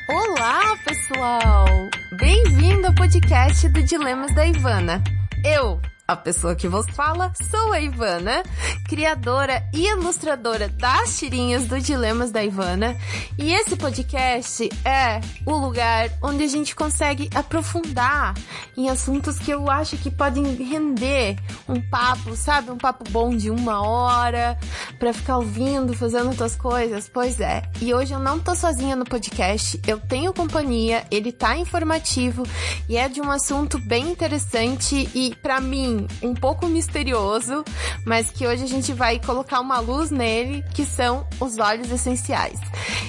Olá, pessoal! Bem-vindo ao podcast do Dilemas da Ivana. Eu, a pessoa que vos fala, sou a Ivana, criadora e ilustradora das tirinhas do Dilemas da Ivana, e esse podcast é o lugar onde a gente consegue aprofundar em assuntos que eu acho que podem render um papo, sabe? Um papo bom de 1 hora, pra ficar ouvindo, fazendo outras coisas. Pois é, e hoje eu não tô sozinha no podcast, eu tenho companhia, ele tá informativo e é de um assunto bem interessante e, pra mim, um pouco misterioso, mas que hoje a gente vai colocar uma luz nele, que são os óleos essenciais.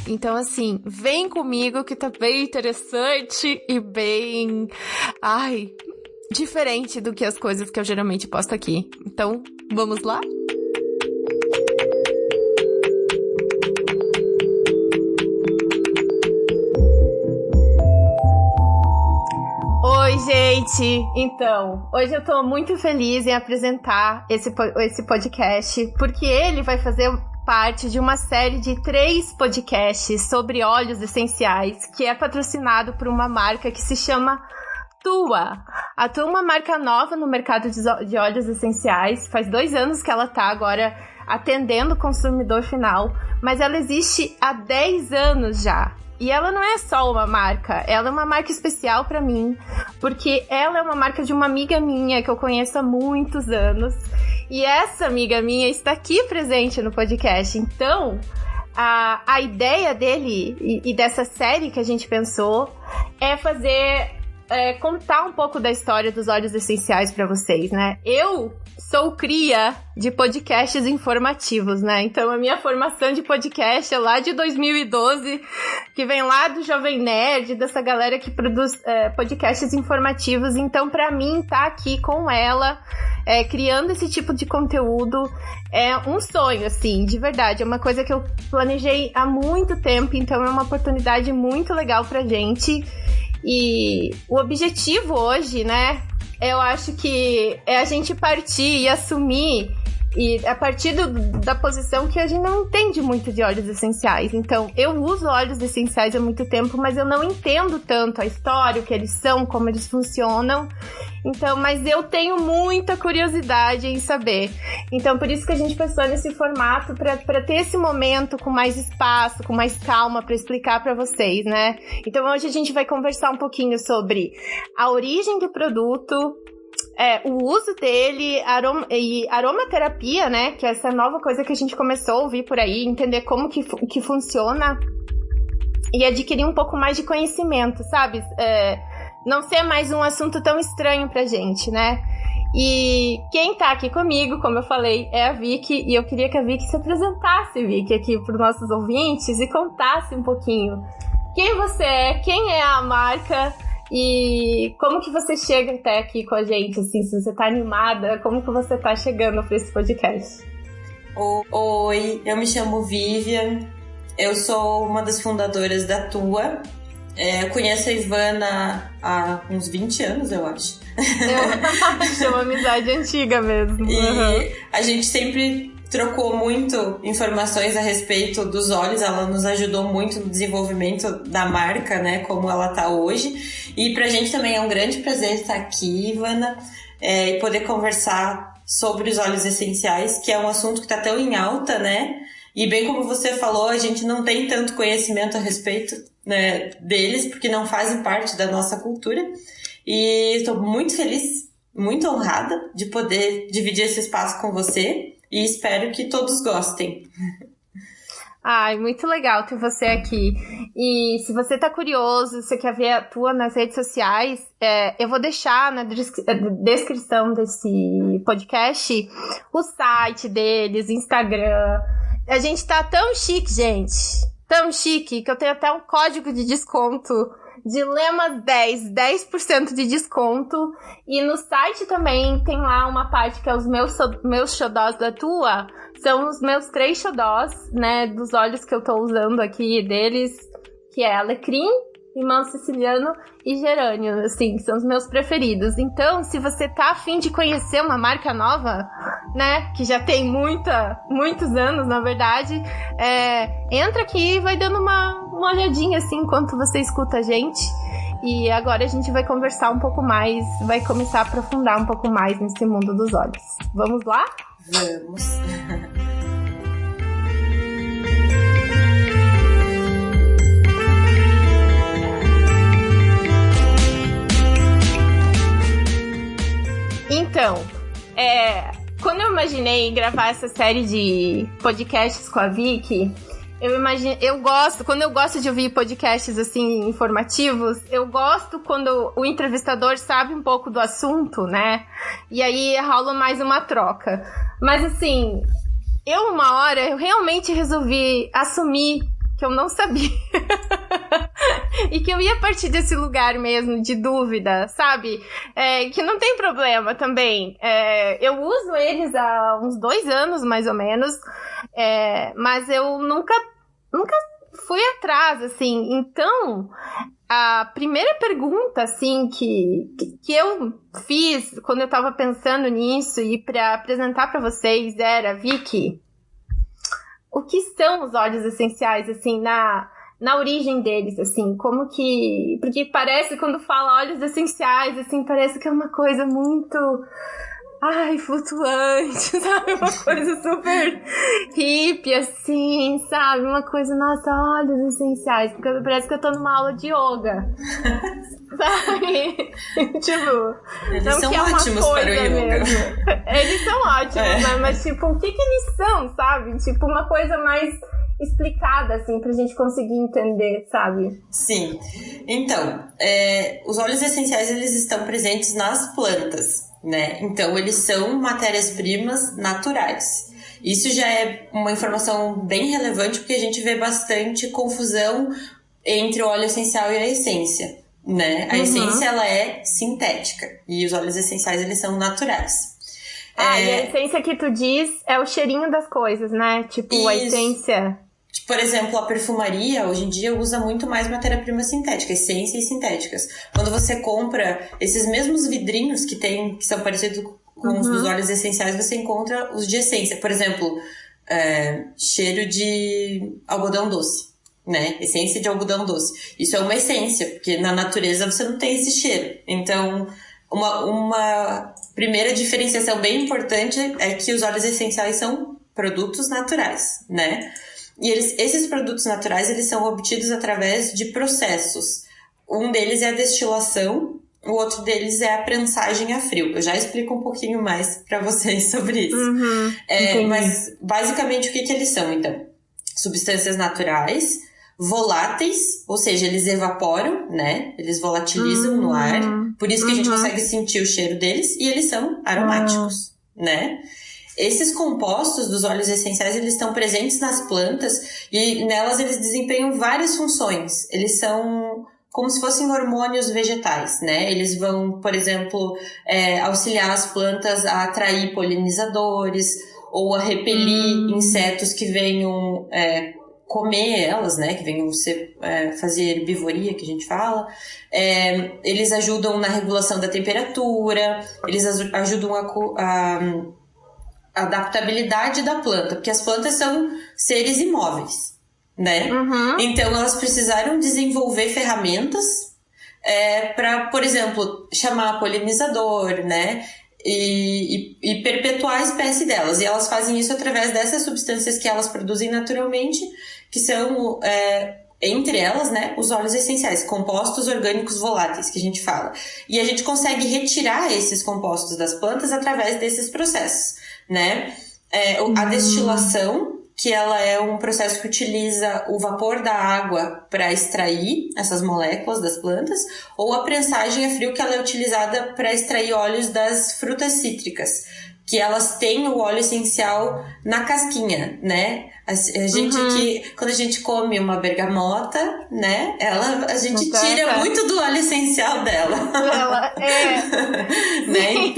Então, assim, vem comigo que tá bem interessante e bem... diferente do que as coisas que eu geralmente posto aqui. Então, vamos lá? Oi, gente! Então, hoje eu tô muito feliz em apresentar esse podcast, porque ele vai fazer parte de uma série de 3 podcasts sobre óleos essenciais, que é patrocinado por uma marca que se chama Tua. A Tua é uma marca nova no mercado de óleos essenciais. Faz 2 anos que ela tá agora atendendo o consumidor final, mas ela existe há 10 anos já. E ela não é só uma marca, ela é uma marca especial pra mim, porque ela é uma marca de uma amiga minha que eu conheço há muitos anos. E essa amiga minha está aqui presente no podcast. Então, a ideia dele e dessa série que a gente pensou é contar um pouco da história dos óleos essenciais pra vocês, né? Eu sou cria de podcasts informativos, né? Então, a minha formação de podcast é lá de 2012, que vem lá do Jovem Nerd, dessa galera que produz podcasts informativos. Então, pra mim, tá aqui com ela, criando esse tipo de conteúdo, é um sonho, assim, de verdade. É uma coisa que eu planejei há muito tempo, então é uma oportunidade muito legal pra gente. E o objetivo hoje, né, eu acho que é a gente partir e assumir, e a partir da posição que a gente não entende muito de óleos essenciais. Então, eu uso óleos essenciais há muito tempo, mas eu não entendo tanto a história, o que eles são, como eles funcionam. Então, mas eu tenho muita curiosidade em saber. Então, por isso que a gente pensou nesse formato, para ter esse momento com mais espaço, com mais calma, para explicar para vocês, né? Então, hoje a gente vai conversar um pouquinho sobre a origem do produto, o uso dele, e aromaterapia, né? Que é essa nova coisa que a gente começou a ouvir por aí, entender como que funciona e adquirir um pouco mais de conhecimento, sabe? Não ser mais um assunto tão estranho pra gente, né? E quem tá aqui comigo, como eu falei, é a Vicky, e eu queria que a Vicky se apresentasse, Vicky, aqui pros nossos ouvintes e contasse um pouquinho quem você é, quem é a marca e como que você chega até aqui com a gente, assim, se você tá animada, como que você tá chegando pra esse podcast? Oi, eu me chamo Vivian, eu sou uma das fundadoras da Tua. Eu conheço a Ivana há uns 20 anos, eu acho. É uma amizade antiga mesmo. E a gente sempre trocou muito informações a respeito dos óleos, ela nos ajudou muito no desenvolvimento da marca, né, como ela tá hoje. E pra gente também é um grande prazer estar aqui, Ivana, e poder conversar sobre os óleos essenciais, que é um assunto que tá tão em alta, né? E bem como você falou, a gente não tem tanto conhecimento a respeito, né, deles, porque não fazem parte da nossa cultura. E estou muito feliz, muito honrada de poder dividir esse espaço com você e espero que todos gostem. Ai, muito legal ter você aqui. E se você tá curioso, você quer ver a Tua nas redes sociais, eu vou deixar na descrição desse podcast o site deles, Instagram. A gente tá tão chique, gente. Tão chique, que eu tenho até um código de desconto. Dilemas10, 10% de desconto. E no site também tem lá uma parte que é os meus xodós da Tua. São os meus 3 xodós, né, dos óleos que eu tô usando aqui deles, que é alecrim, limão siciliano e gerânio, assim, que são os meus preferidos. Então, se você tá afim de conhecer uma marca nova, né, que já tem muitos anos, na verdade, entra aqui e vai dando uma olhadinha, assim, enquanto você escuta a gente. E agora a gente vai conversar um pouco mais, vai começar a aprofundar um pouco mais nesse mundo dos olhos. Vamos lá? Vamos! Então, quando eu imaginei gravar essa série de podcasts com a Vicky, quando eu gosto de ouvir podcasts assim informativos, eu gosto quando o entrevistador sabe um pouco do assunto, né? E aí rola mais uma troca. Mas assim, uma hora eu realmente resolvi assumir que eu não sabia. E que eu ia partir desse lugar mesmo de dúvida, sabe? Que não tem problema também. Eu uso eles há uns 2 anos, mais ou menos. Mas eu nunca fui atrás, assim. Então, a primeira pergunta, assim, que eu fiz quando eu tava pensando nisso e pra apresentar pra vocês era, Vicky, o que são os óleos essenciais, assim, na origem deles, assim, como que... Porque parece, quando fala óleos essenciais, assim, parece que é uma coisa muito... flutuante, sabe? Uma coisa super hippie, assim, sabe? Uma coisa, nossa, óleos essenciais, porque parece que eu tô numa aula de yoga. Sabe? Tipo, eles são ótimos para o yoga. Mesmo. Eles são ótimos, né? Mas, tipo, o que eles são, sabe? Tipo, uma coisa mais explicada, assim, pra gente conseguir entender, sabe? Sim. Então, os óleos essenciais, eles estão presentes nas plantas, né? Então, eles são matérias-primas naturais. Isso já é uma informação bem relevante, porque a gente vê bastante confusão entre o óleo essencial e a essência, né? A essência, ela é sintética, e os óleos essenciais, eles são naturais. E a essência que tu diz é o cheirinho das coisas, né? Tipo, isso. A essência... Por exemplo, a perfumaria, hoje em dia, usa muito mais matéria-prima sintética, essências sintéticas. Quando você compra esses mesmos vidrinhos que são parecidos com os dos óleos essenciais, você encontra os de essência. Por exemplo, cheiro de algodão doce, né? Essência de algodão doce. Isso é uma essência, porque na natureza você não tem esse cheiro. Então, uma primeira diferenciação bem importante é que os óleos essenciais são produtos naturais, né? E esses produtos naturais, eles são obtidos através de processos. Um deles é a destilação, o outro deles é a prensagem a frio. Eu já explico um pouquinho mais para vocês sobre isso. Mas, basicamente, o que eles são, então? Substâncias naturais, voláteis, ou seja, eles evaporam, né? Eles volatilizam no ar, por isso que a gente consegue sentir o cheiro deles, e eles são aromáticos, né? Esses compostos dos óleos essenciais, eles estão presentes nas plantas e nelas eles desempenham várias funções. Eles são como se fossem hormônios vegetais, né? Eles vão, por exemplo, auxiliar as plantas a atrair polinizadores ou a repelir insetos que venham comer elas, né? Que venham fazer herbivoria, que a gente fala. Eles ajudam na regulação da temperatura, eles ajudam a adaptabilidade da planta, porque as plantas são seres imóveis, né? Então elas precisaram desenvolver ferramentas para, por exemplo, chamar polinizador, né? E perpetuar a espécie delas. E elas fazem isso através dessas substâncias que elas produzem naturalmente, que são, entre elas, né, os óleos essenciais, compostos orgânicos voláteis, que a gente fala. E a gente consegue retirar esses compostos das plantas através desses processos, né? A destilação, que ela é um processo que utiliza o vapor da água para extrair essas moléculas das plantas, ou a prensagem a frio, que ela é utilizada para extrair óleos das frutas cítricas, que elas têm o óleo essencial na casquinha, né? A gente quando a gente come uma bergamota, né? A gente tira muito do óleo essencial dela. Né?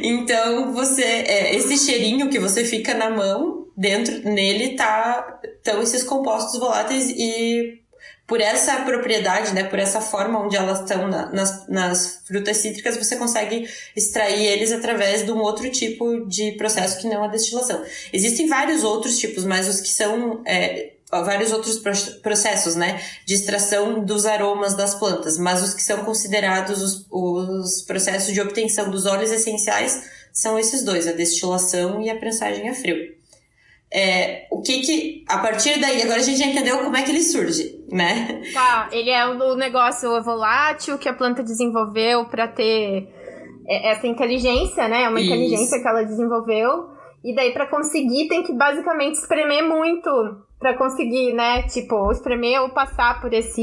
Então esse cheirinho que você fica na mão, dentro nele estão esses compostos voláteis e por essa propriedade, né, por essa forma onde elas estão nas frutas cítricas, você consegue extrair eles através de um outro tipo de processo que não a destilação. Existem vários outros tipos, mas os que são... vários outros processos, né, de extração dos aromas das plantas, mas os que são considerados os processos de obtenção dos óleos essenciais são esses dois, a destilação e a prensagem a frio. A partir daí, agora a gente já entendeu como é que ele surge, né? Tá, ele é o negócio volátil que a planta desenvolveu para ter essa inteligência, né? Uma inteligência que ela desenvolveu. E daí, para conseguir, tem que basicamente espremer muito para conseguir, né? Tipo, espremer ou passar por esse...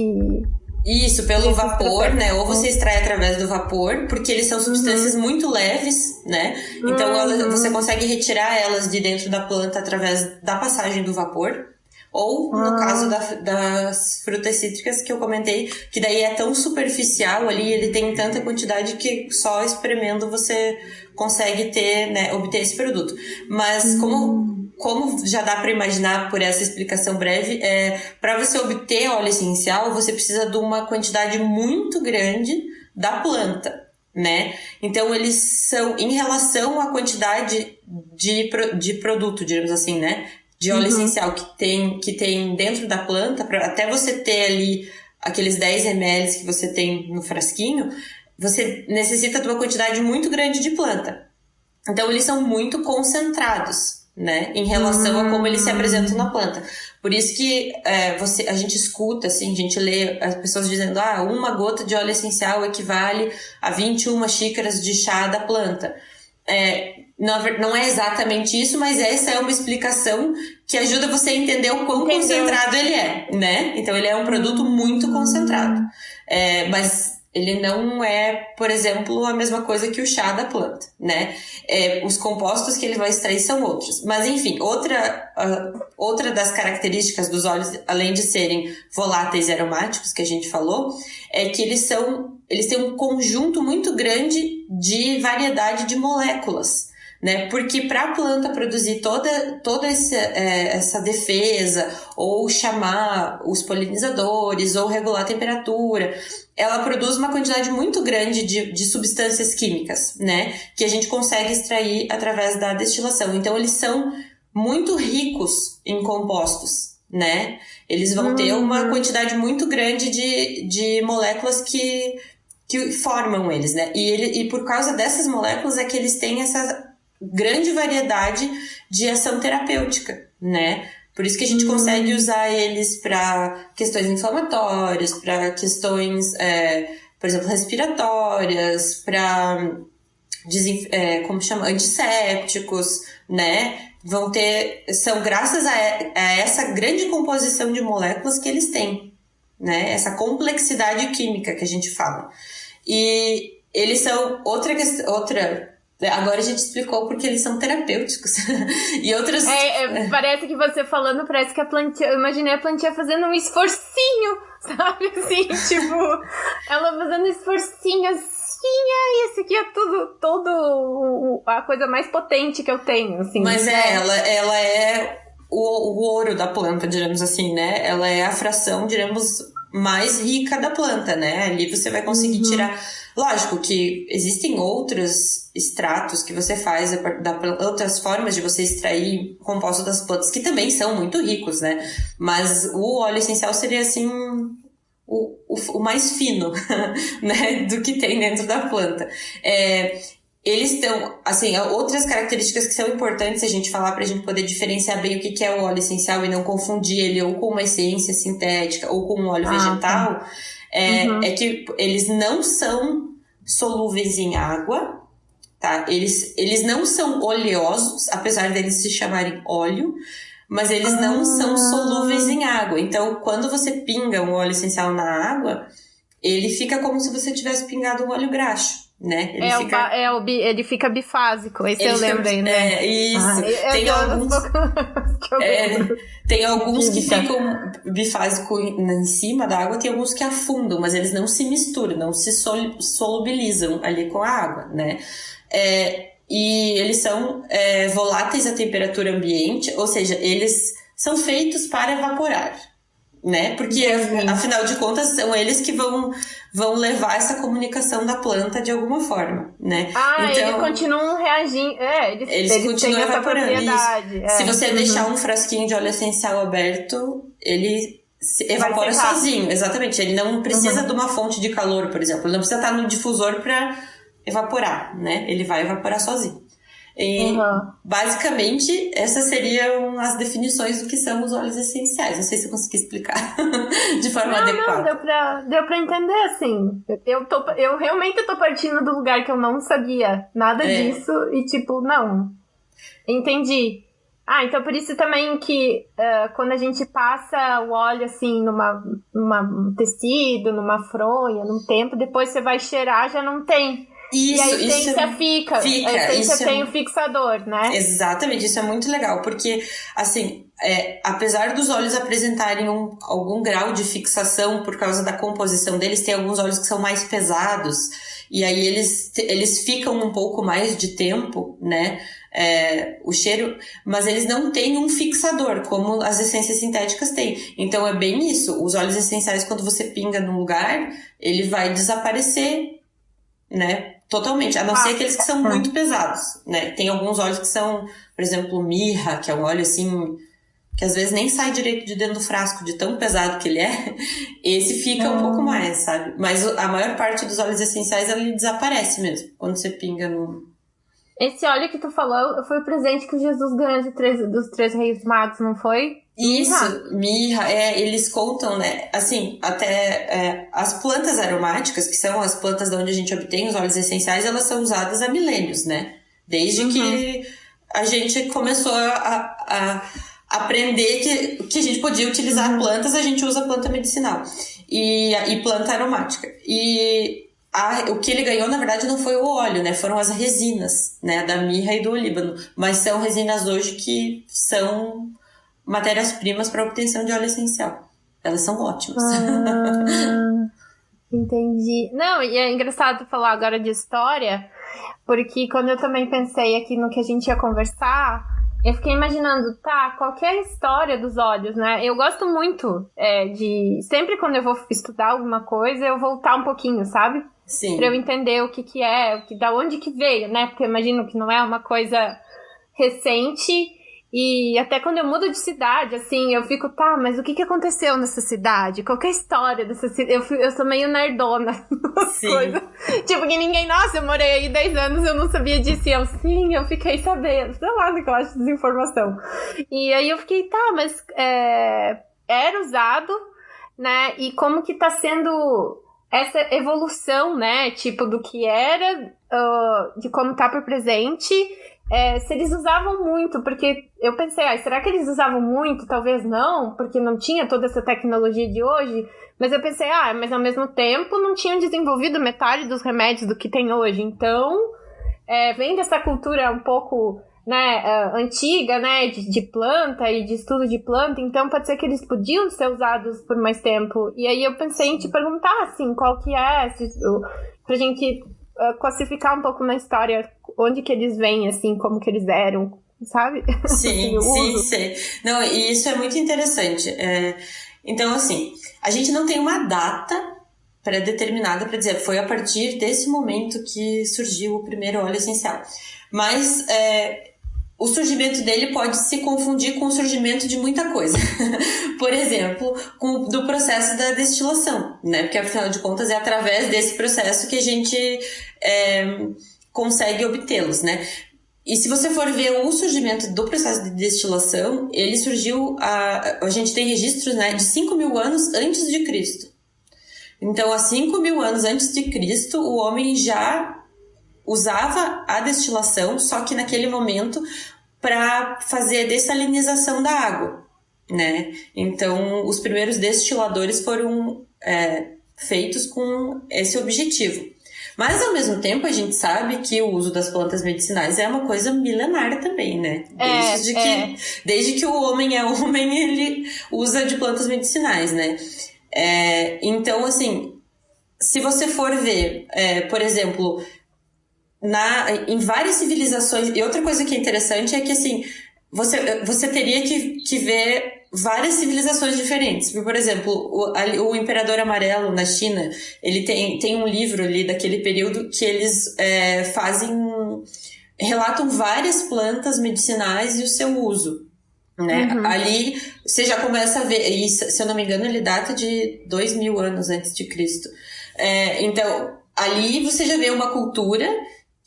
Isso, pelo vapor, né? Ou você extrai através do vapor, porque eles são substâncias muito leves, né? Então, você consegue retirar elas de dentro da planta através da passagem do vapor. Ou, no caso das frutas cítricas que eu comentei, que daí é tão superficial ali, ele tem tanta quantidade que só espremendo você consegue ter, né, obter esse produto. Mas como já dá para imaginar por essa explicação breve, para você obter óleo essencial, você precisa de uma quantidade muito grande da planta, né? Então, eles são, em relação à quantidade de produto, digamos assim, né? De óleo essencial que tem dentro da planta, até você ter ali aqueles 10 ml que você tem no frasquinho, você necessita de uma quantidade muito grande de planta. Então, eles são muito concentrados, né, em relação a como eles se apresentam na planta. Por isso que a gente escuta, assim, a gente lê as pessoas dizendo, uma gota de óleo essencial equivale a 21 xícaras de chá da planta. Não é exatamente isso, mas essa é uma explicação que ajuda você a entender o quão concentrado ele é, né? Então, ele é um produto muito concentrado. Mas ele não é, por exemplo, a mesma coisa que o chá da planta, né? Os compostos que ele vai extrair são outros. Mas, enfim, outra das características dos óleos, além de serem voláteis e aromáticos, que a gente falou, é que eles têm um conjunto muito grande de variedade de moléculas, né? Porque para a planta produzir toda essa defesa, ou chamar os polinizadores, ou regular a temperatura, ela produz uma quantidade muito grande de substâncias químicas, né? Que a gente consegue extrair através da destilação. Então, eles são muito ricos em compostos, né? Eles vão ter uma quantidade muito grande de moléculas que formam eles, né? E por causa dessas moléculas é que eles têm essa grande variedade de ação terapêutica, né? Por isso que a gente consegue usar eles para questões inflamatórias, para questões, por exemplo, respiratórias, para antissépticos, né? São graças a essa grande composição de moléculas que eles têm, né? Essa complexidade química que a gente fala. E eles são agora a gente explicou porque eles são terapêuticos. E outros... Parece que você falando, parece que a plantinha... Eu imaginei a plantinha fazendo um esforcinho, sabe? Assim, tipo... ela fazendo um esforcinho assim, esse aqui é todo a coisa mais potente que eu tenho, assim. Mas ela é o ouro da planta, digamos assim, né? Ela é a fração, digamos, mais rica da planta, né? Ali você vai conseguir tirar... Lógico que existem outros extratos que você faz, outras formas de você extrair compostos das plantas que também são muito ricos, né? Mas o óleo essencial seria, assim, o mais fino, né? Do que tem dentro da planta. Eles estão, assim, outras características que são importantes a gente falar para a gente poder diferenciar bem o que é o óleo essencial e não confundir ele ou com uma essência sintética ou com um óleo vegetal, é que eles não são solúveis em água, tá? Eles não são oleosos, apesar deles se chamarem óleo, mas eles não são solúveis em água. Então, quando você pinga um óleo essencial na água, ele fica como se você tivesse pingado um óleo graxo, né? Ele fica bifásico, esse eu lembrei, né? Isso. Tem alguns que ficam bifásico em cima da água, tem alguns que afundam, mas eles não se misturam, não se solubilizam ali com a água, né? E eles são voláteis à temperatura ambiente, ou seja, eles são feitos para evaporar, né? Porque, afinal de contas, são eles que vão levar essa comunicação da planta de alguma forma, né? Então, eles continuam reagindo. Eles continuam evaporando. Se você deixar um frasquinho de óleo essencial aberto, ele evapora sozinho. Exatamente. Ele não precisa de uma fonte de calor, por exemplo. Ele não precisa estar no difusor para evaporar, né? Ele vai evaporar sozinho. E, basicamente, essas seriam as definições do que são os óleos essenciais. Não sei se eu consegui explicar de forma adequada. Não, deu pra entender, assim. Eu realmente tô partindo do lugar que eu não sabia nada disso e, tipo, não. Entendi. Então por isso também que quando a gente passa o óleo, assim, num tecido, numa fronha, num tempo, depois você vai cheirar, já não tem. E a essência fica. A essência tem o fixador, né? Exatamente, isso é muito legal, porque, assim, apesar dos óleos apresentarem algum grau de fixação por causa da composição deles, tem alguns óleos que são mais pesados, e aí eles ficam um pouco mais de tempo, né? O cheiro, mas eles não têm um fixador, como as essências sintéticas têm. Então é bem isso, os óleos essenciais, quando você pinga num lugar, ele vai desaparecer, né? Totalmente, a não ser aqueles que são muito pesados, né? Tem alguns óleos que são, por exemplo, mirra, que é um óleo assim, que às vezes nem sai direito de dentro do frasco, de tão pesado que ele é. Esse fica um pouco mais, sabe? Mas a maior parte dos óleos essenciais, ele desaparece mesmo, quando você pinga no... Esse óleo que tu falou foi o presente que Jesus ganhou dos 3 reis magos, não foi? Isso, mirra, eles contam, né, assim, até as plantas aromáticas, que são as plantas de onde a gente obtém os óleos essenciais, elas são usadas há milênios, né, desde que a gente começou a aprender que a gente podia utilizar plantas, a gente usa planta medicinal e planta aromática, e o que ele ganhou, na verdade, não foi o óleo, né, foram as resinas, né, da mirra e do olíbano, mas são resinas hoje que são matérias-primas para obtenção de óleo essencial. Elas são ótimas. Entendi. Não, e é engraçado falar agora de história, porque quando eu também pensei aqui no que a gente ia conversar, eu fiquei imaginando, qual que é a história dos óleos, né? Eu gosto muito de... Sempre quando eu vou estudar alguma coisa, eu voltar um pouquinho, sabe? Sim. Pra eu entender o que é, da onde que veio, né? Porque eu imagino que não é uma coisa recente. E até quando eu mudo de cidade, assim, eu fico, mas o que aconteceu nessa cidade? Qual que é a história dessa cidade? Eu sou meio nerdona nas coisas. Tipo, que ninguém, nossa, eu morei aí 10 anos, eu não sabia disso. E eu fiquei sabendo. Sei lá o que eu acho de desinformação. E aí eu fiquei, mas era usado, né? E como que tá sendo essa evolução, né? Tipo, do que era, de como tá por presente... se eles usavam muito, porque eu pensei, será que eles usavam muito? Talvez não, porque não tinha toda essa tecnologia de hoje, mas eu pensei, mas ao mesmo tempo não tinham desenvolvido metade dos remédios do que tem hoje, então vem dessa cultura um pouco, né, antiga, né, de planta e de estudo de planta, então pode ser que eles podiam ser usados por mais tempo, e aí eu pensei em te perguntar, assim, qual que pra gente classificar um pouco na história onde que eles vêm, assim, como que eles eram, sabe? Sim. Não, e isso é muito interessante. Então, assim, a gente não tem uma data pré-determinada para dizer, foi a partir desse momento que surgiu o primeiro óleo essencial. Mas o surgimento dele pode se confundir com o surgimento de muita coisa. Por exemplo, do processo da destilação, né? Porque, afinal de contas, é através desse processo que a gente consegue obtê-los, né? E se você for ver o surgimento do processo de destilação, ele surgiu, a gente tem registros, né, de 5.000 anos antes de Cristo. Então, há 5.000 anos antes de Cristo, o homem já usava a destilação, só que naquele momento para fazer a dessalinização da água, né? Então, os primeiros destiladores foram feitos com esse objetivo. Mas, ao mesmo tempo, a gente sabe que o uso das plantas medicinais é uma coisa milenar também, né? Desde que o homem é homem, ele usa de plantas medicinais, né? Então, assim, se você for ver, por exemplo, em várias civilizações... E outra coisa que é interessante é que, assim, você teria que ver várias civilizações diferentes. Por exemplo, o Imperador Amarelo na China, ele tem um livro ali daquele período que eles relatam várias plantas medicinais e o seu uso, né? Ali você já começa a ver, e se eu não me engano ele data de 2000 anos antes de Cristo. Então, ali você já vê uma cultura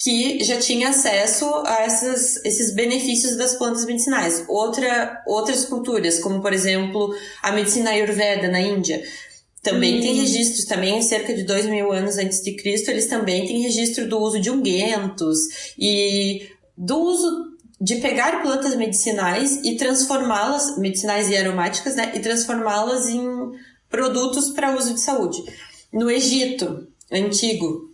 que já tinha acesso a esses benefícios das plantas medicinais. Outras culturas, como por exemplo a medicina Ayurveda na Índia, também tem registros, também cerca de 2000 anos antes de Cristo, eles também têm registro do uso de ungüentos e do uso de pegar plantas medicinais e transformá-las, medicinais e aromáticas, né, e transformá-las em produtos para uso de saúde. No Egito Antigo,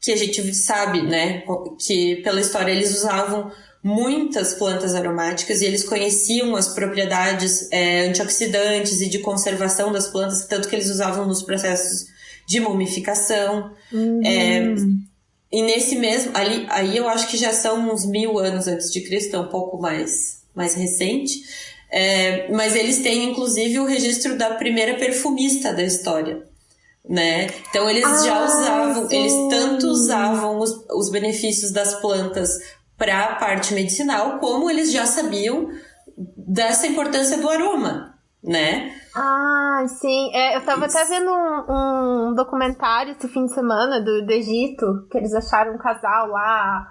que a gente sabe, né, que pela história eles usavam muitas plantas aromáticas e eles conheciam as propriedades antioxidantes e de conservação das plantas, tanto que eles usavam nos processos de mumificação. E nesse mesmo, aí eu acho que já são uns 1000 anos antes de Cristo, é um pouco mais recente, mas eles têm inclusive o registro da primeira perfumista da história. Né? Então eles já usavam, eles tanto usavam os benefícios das plantas para a parte medicinal, como eles já sabiam dessa importância do aroma, né? Sim, eu tava até vendo um documentário esse fim de semana do Egito, que eles acharam um casal lá,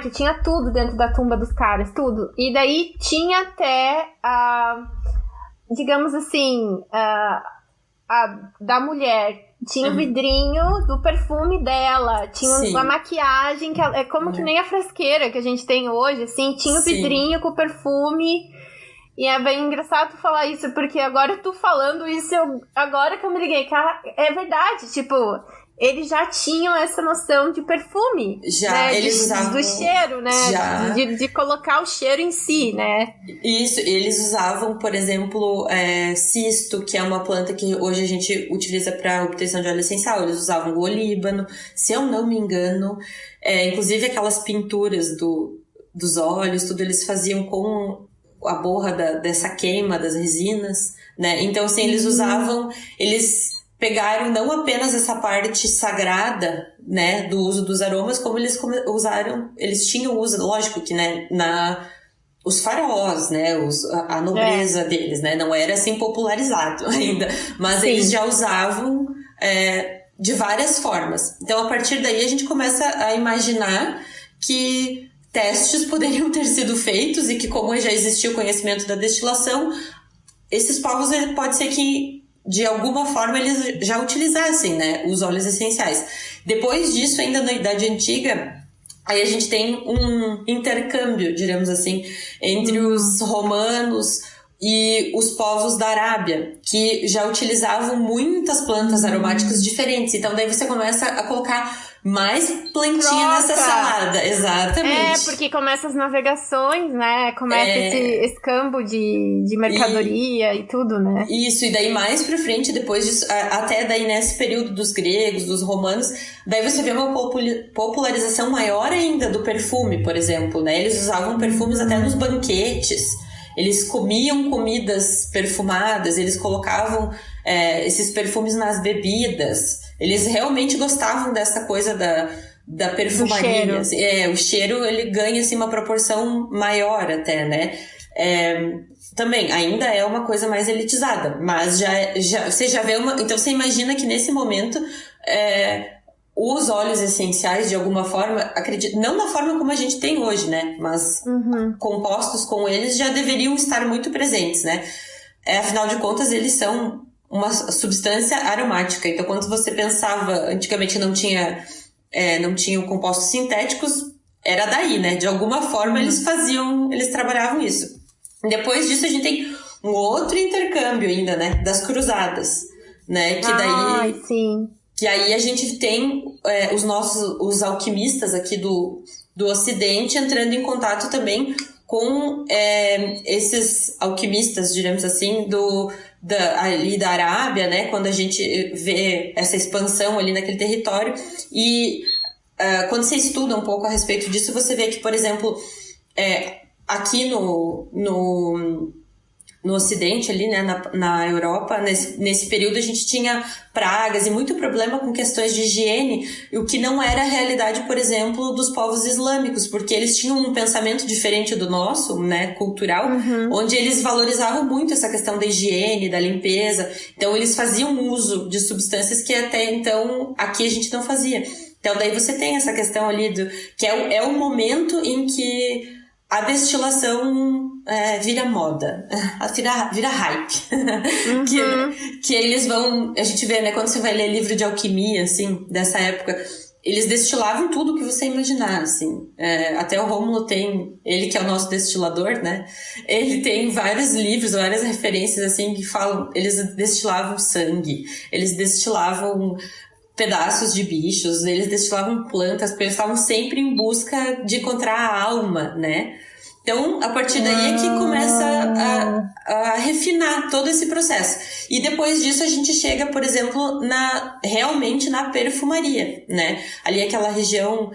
que tinha tudo dentro da tumba dos caras, tudo, e daí tinha até digamos assim, da mulher, tinha o vidrinho do perfume dela, tinha uma maquiagem que é como que nem a frasqueira que a gente tem hoje, assim, tinha o vidrinho com o perfume. E é bem engraçado falar isso, porque agora tu falando isso, agora que eu me liguei, cara, é verdade, tipo, eles já tinham essa noção de perfume. Já, né? eles usavam... Do cheiro, né? Já. De colocar o cheiro em si, né? Isso, eles usavam, por exemplo, cisto, que é uma planta que hoje a gente utiliza para obtenção de óleo essencial. Eles usavam o olíbano, se eu não me engano. Inclusive aquelas pinturas dos óleos, tudo eles faziam com a borra dessa queima das resinas, né? Então, assim, eles usavam... Eles pegaram não apenas essa parte sagrada, né, do uso dos aromas, como eles usaram, eles tinham uso, lógico que, né, os faraós, né, a nobreza deles, né, não era assim popularizado ainda, mas eles já usavam de várias formas. Então, a partir daí, a gente começa a imaginar que testes poderiam ter sido feitos e que, como já existia o conhecimento da destilação, esses povos, pode ser que de alguma forma eles já utilizassem, né, os óleos essenciais. Depois disso, ainda na Idade Antiga, aí a gente tem um intercâmbio, diremos assim, entre os romanos e os povos da Arábia, que já utilizavam muitas plantas aromáticas diferentes. Então daí você começa a colocar mais plantinha nessa salada. Exatamente. Porque começa as navegações, né? Começa esse escambo de mercadoria e tudo, né? Isso, e daí mais pra frente, depois disso, até daí nesse período dos gregos, dos romanos, daí você vê uma popularização maior ainda do perfume, por exemplo, né? Eles usavam perfumes até nos banquetes. Eles comiam comidas perfumadas, eles colocavam esses perfumes nas bebidas. Eles realmente gostavam dessa coisa da perfumaria. O cheiro, ele ganha assim, uma proporção maior até, né? Também, ainda é uma coisa mais elitizada, mas você já vê uma... Então, você imagina que nesse momento... os óleos essenciais, de alguma forma, acredito, não da forma como a gente tem hoje, né? Mas compostos com eles já deveriam estar muito presentes, né? Afinal de contas, eles são uma substância aromática. Então, quando você pensava, antigamente não tinham compostos sintéticos, era daí, né? De alguma forma, eles trabalhavam isso. Depois disso, a gente tem um outro intercâmbio ainda, né? Das cruzadas, né? Que daí... sim. Que aí a gente tem os alquimistas aqui do Ocidente entrando em contato também com esses alquimistas, diremos assim, ali da Arábia, né? Quando a gente vê essa expansão ali naquele território. E quando você estuda um pouco a respeito disso, você vê que, por exemplo, aqui no Ocidente ali, né, na Europa, nesse período a gente tinha pragas e muito problema com questões de higiene, o que não era a realidade, por exemplo, dos povos islâmicos, porque eles tinham um pensamento diferente do nosso, né, cultural, onde eles valorizavam muito essa questão da higiene, da limpeza, então eles faziam uso de substâncias que até então aqui a gente não fazia. Então daí você tem essa questão ali que é o momento em que a destilação vira moda, vira hype. que eles vão... A gente vê, né, quando você vai ler livro de alquimia, assim, dessa época, eles destilavam tudo que você imaginar, assim. Até o Rômulo tem... Ele que é o nosso destilador, né? Ele tem vários livros, várias referências, assim, que falam... Eles destilavam sangue, eles destilavam pedaços de bichos, eles destilavam plantas, porque eles estavam sempre em busca de encontrar a alma, né? Então, a partir daí é que começa a refinar todo esse processo. E depois disso a gente chega, por exemplo, realmente na perfumaria, né? Ali aquela região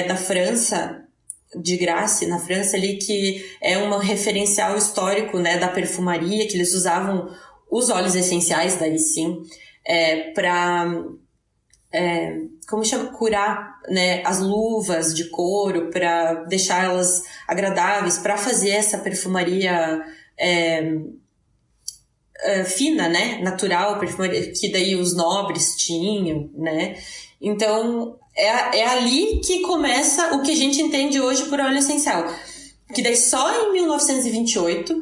da França, de Grasse, na França ali, que é um referencial histórico, né, da perfumaria, que eles usavam os óleos essenciais, daí sim, para... como chama? Curar, né, as luvas de couro para deixá-las agradáveis, para fazer essa perfumaria fina, né, natural, perfumaria que daí os nobres tinham, né? Então é ali que começa o que a gente entende hoje por óleo essencial, que daí só em 1928,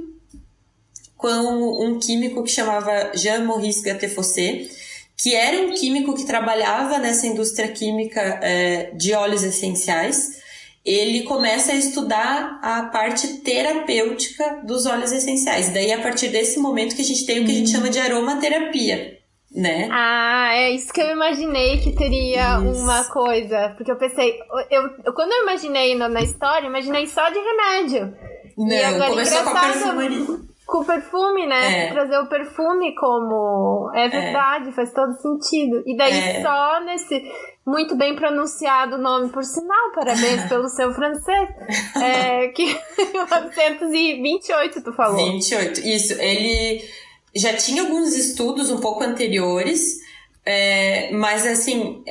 com um químico que chamava Jean-Maurice Gattefossé, que era um químico que trabalhava nessa indústria química de óleos essenciais, ele começa a estudar a parte terapêutica dos óleos essenciais. Daí, a partir desse momento que a gente tem o que a gente chama de aromaterapia, né? Ah, é isso que eu imaginei que teria uma coisa. Porque eu pensei... quando eu imaginei na história, imaginei só de remédio. Não, e agora, começou com a perfumaria. Com o perfume, né? Trazer o perfume como... É verdade, faz todo sentido. E daí só nesse... Muito bem pronunciado o nome, por sinal. Parabéns pelo seu francês. Que 1928, tu falou. 28, isso. Ele já tinha alguns estudos um pouco anteriores, mas assim,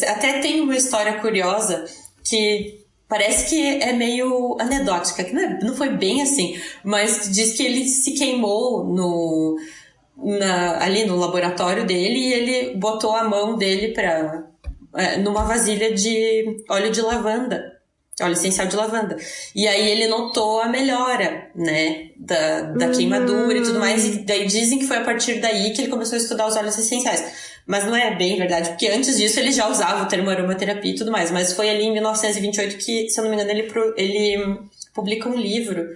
até tem uma história curiosa que... Parece que é meio anedótica, que não foi bem assim, mas diz que ele se queimou ali no laboratório dele e ele botou a mão dele numa vasilha de óleo de lavanda, óleo essencial de lavanda. E aí ele notou a melhora, né, da queimadura e tudo mais, e daí dizem que foi a partir daí que ele começou a estudar os óleos essenciais. Mas não é bem verdade, porque antes disso ele já usava o termo aromaterapia e tudo mais, mas foi ali em 1928 que, se eu não me engano, ele publica um livro.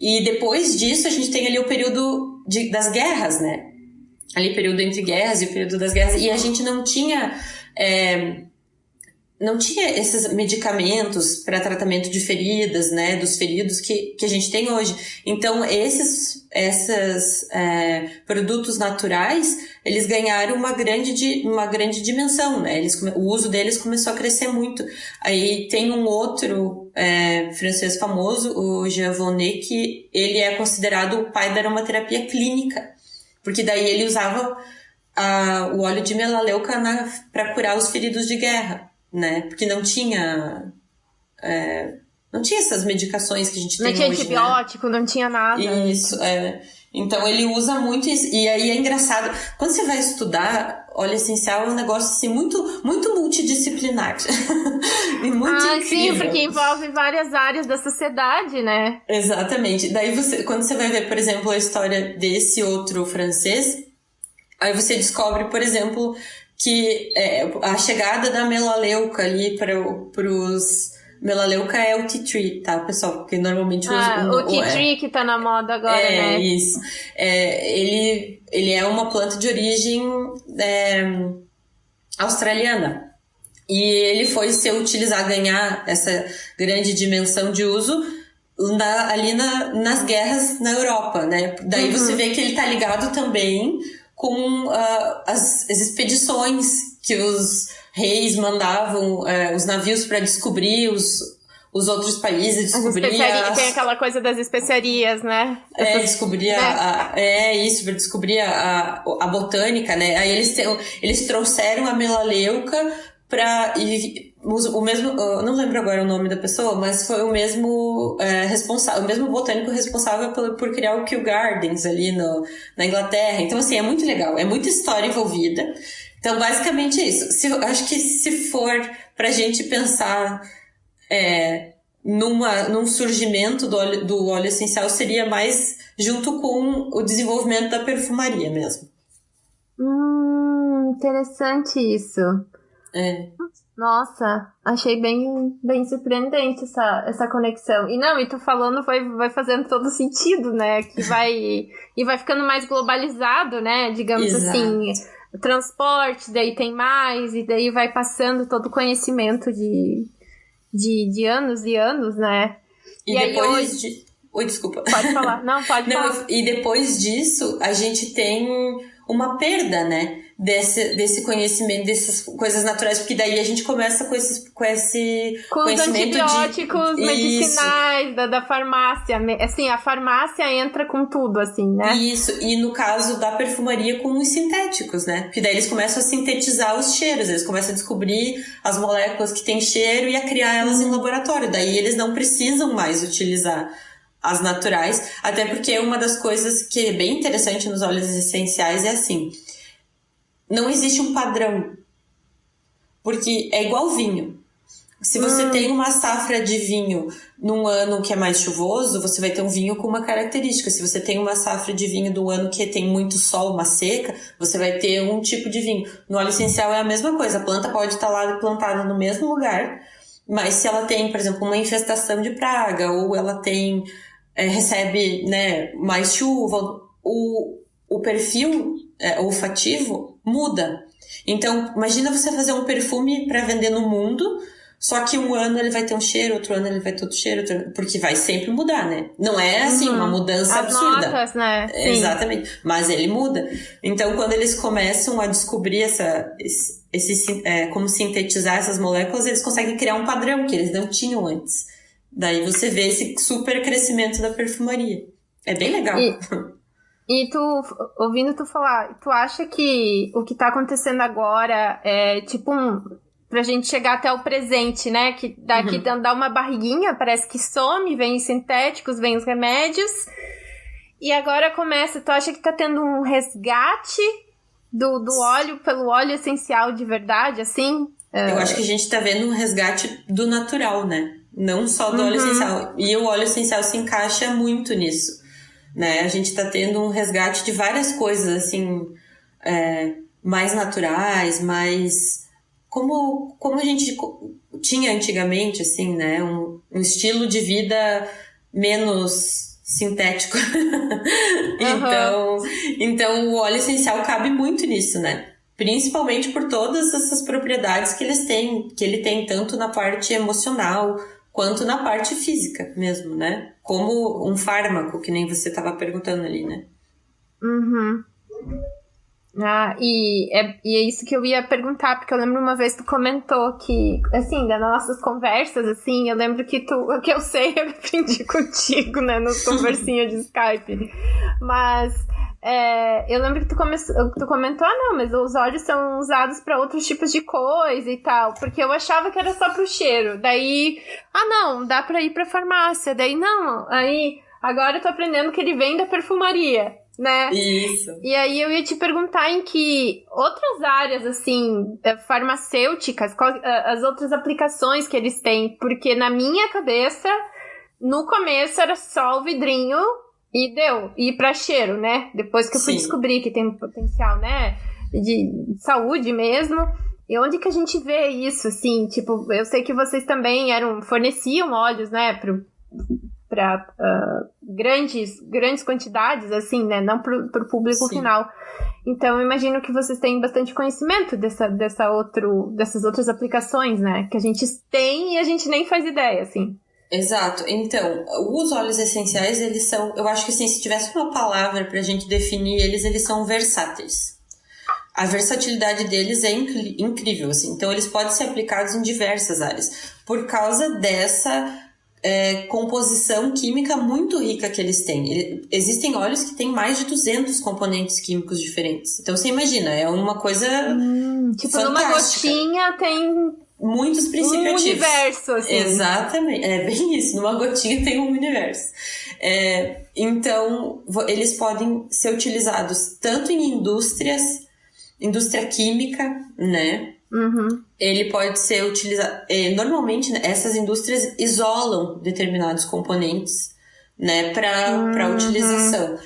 E depois disso a gente tem ali o período das guerras, né? Ali período entre guerras e o período das guerras, e a gente não tinha esses medicamentos para tratamento de feridas, né, dos feridos que a gente tem hoje. Então, esses produtos naturais, eles ganharam uma grande dimensão, né? O uso deles começou a crescer muito. Aí tem um outro francês famoso, o Jean Vonnet, que ele é considerado o pai da aromaterapia clínica, porque daí ele usava o óleo de melaleuca para curar os feridos de guerra, né? Porque não tinha essas medicações que a gente tem hoje, não tinha antibiótico, né? Não tinha nada. Isso, Então ele usa muito isso, e aí é engraçado. Quando você vai estudar óleo essencial, é um negócio assim, muito, muito multidisciplinar. E muito incrível. Sim, porque envolve várias áreas da sociedade, né? Exatamente. Daí quando você vai ver, por exemplo, a história desse outro francês, aí você descobre, por exemplo, que a chegada da melaleuca ali para os... Melaleuca é o tea tree, tá, pessoal? Porque normalmente o tea tree que tá na moda agora, né? Isso. Ele é uma planta de origem australiana. E ele foi ganhar essa grande dimensão de uso ali nas guerras na Europa, né? Daí você vê que ele tá ligado também com as expedições que os reis mandavam os navios para descobrir os outros países, descobria... Tem aquela coisa das especiarias, né? Descobria... descobria a botânica, né? Aí eles trouxeram a melaleuca pra... O mesmo... Não lembro agora o nome da pessoa, mas foi o mesmo responsável, o mesmo botânico responsável por criar o Kew Gardens ali na Inglaterra. Então, assim, é muito legal. É muita história envolvida. Então, basicamente é isso. Acho que se for pra gente pensar... num surgimento do óleo essencial, seria mais junto com o desenvolvimento da perfumaria mesmo. Interessante isso. Nossa, achei bem, bem surpreendente essa conexão. E tu falando vai fazendo todo sentido, né? Que vai ficando mais globalizado, né? Digamos assim, transporte, daí tem mais, e daí vai passando todo o conhecimento de anos e anos, né? E depois Oi, desculpa. Pode falar. Não, pode falar. E depois disso, a gente tem uma perda, né? Desse conhecimento, dessas coisas naturais, porque daí a gente começa com esse com os conhecimento antibióticos medicinais da farmácia. Assim, a farmácia entra com tudo, assim, né? Isso, e no caso da perfumaria com os sintéticos, né? Porque daí eles começam a sintetizar os cheiros, eles começam a descobrir as moléculas que têm cheiro e a criar elas em laboratório. Daí eles não precisam mais utilizar as naturais, até porque uma das coisas que é bem interessante nos óleos essenciais é assim, não existe um padrão, porque é igual vinho. Se você tem uma safra de vinho num ano que é mais chuvoso, você vai ter um vinho com uma característica. Se você tem uma safra de vinho do ano que tem muito sol, uma seca, você vai ter um tipo de vinho. No óleo essencial é a mesma coisa, a planta pode estar lá plantada no mesmo lugar, mas se ela tem, por exemplo, uma infestação de praga, ou ela tem... recebe, né, mais chuva, o perfil olfativo muda. Então, imagina você fazer um perfume para vender no mundo, só que um ano ele vai ter um cheiro, outro ano ele vai ter outro cheiro, porque vai sempre mudar, né? Não é assim uma mudança absurda. Notas, né? Exatamente. Mas ele muda. Então, quando eles começam a descobrir como sintetizar essas moléculas, eles conseguem criar um padrão que eles não tinham antes. Daí você vê esse super crescimento da perfumaria. É bem legal. E tu, ouvindo tu falar, tu acha que o que tá acontecendo agora é tipo pra gente chegar até o presente, né? Que daqui dá uma barriguinha, parece que some, vem os sintéticos, vem os remédios. E agora começa, tu acha que tá tendo um resgate do óleo pelo óleo essencial de verdade, assim? Eu acho que a gente tá vendo um resgate do natural, né? Não só do óleo essencial. E o óleo essencial se encaixa muito nisso, né? A gente tá tendo um resgate de várias coisas, assim, mais naturais, mais... Como a gente tinha antigamente, assim, né? Um estilo de vida menos sintético. Então, o óleo essencial cabe muito nisso, né? Principalmente por todas essas propriedades que ele tem tanto na parte emocional quanto na parte física mesmo, né? Como um fármaco, que nem você estava perguntando ali, né? E é isso que eu ia perguntar, porque eu lembro uma vez que tu comentou que, assim, das nossas conversas, assim, eu lembro que eu sei, eu aprendi contigo, né, nas conversinhas de Skype, mas eu lembro que tu comentou, não, mas os óleos são usados para outros tipos de coisa e tal, porque eu achava que era só pro cheiro, daí, não, dá pra ir pra farmácia, daí não, aí agora eu tô aprendendo que ele vem da perfumaria, né? Isso. E aí eu ia te perguntar em que outras áreas, assim, farmacêuticas, as outras aplicações que eles têm, porque na minha cabeça, no começo era só o vidrinho e deu, e pra cheiro, né? Depois que eu fui descobrir que tem potencial, né, de saúde mesmo. E onde que a gente vê isso, assim, tipo, eu sei que vocês também forneciam óleos, né, para grandes quantidades, assim, né? Não pro público final. Então, eu imagino que vocês têm bastante conhecimento dessas outras aplicações, né? Que a gente tem e a gente nem faz ideia, assim. Exato. Então, os óleos essenciais, eles são... Eu acho que, assim, se tivesse uma palavra pra gente definir eles são versáteis. A versatilidade deles é incrível, assim. Então, eles podem ser aplicados em diversas áreas. Por causa dessa composição química muito rica que eles têm. Existem óleos que têm mais de 200 componentes químicos diferentes. Então você imagina, é uma coisa tipo, fantástica. Numa gotinha tem muitos princípios ativos. Universo, assim. Exatamente, é bem isso, numa gotinha tem um universo. Então, eles podem ser utilizados tanto em indústria química, né? Ele pode ser utilizado... Normalmente, né, essas indústrias isolam determinados componentes, né, para utilização.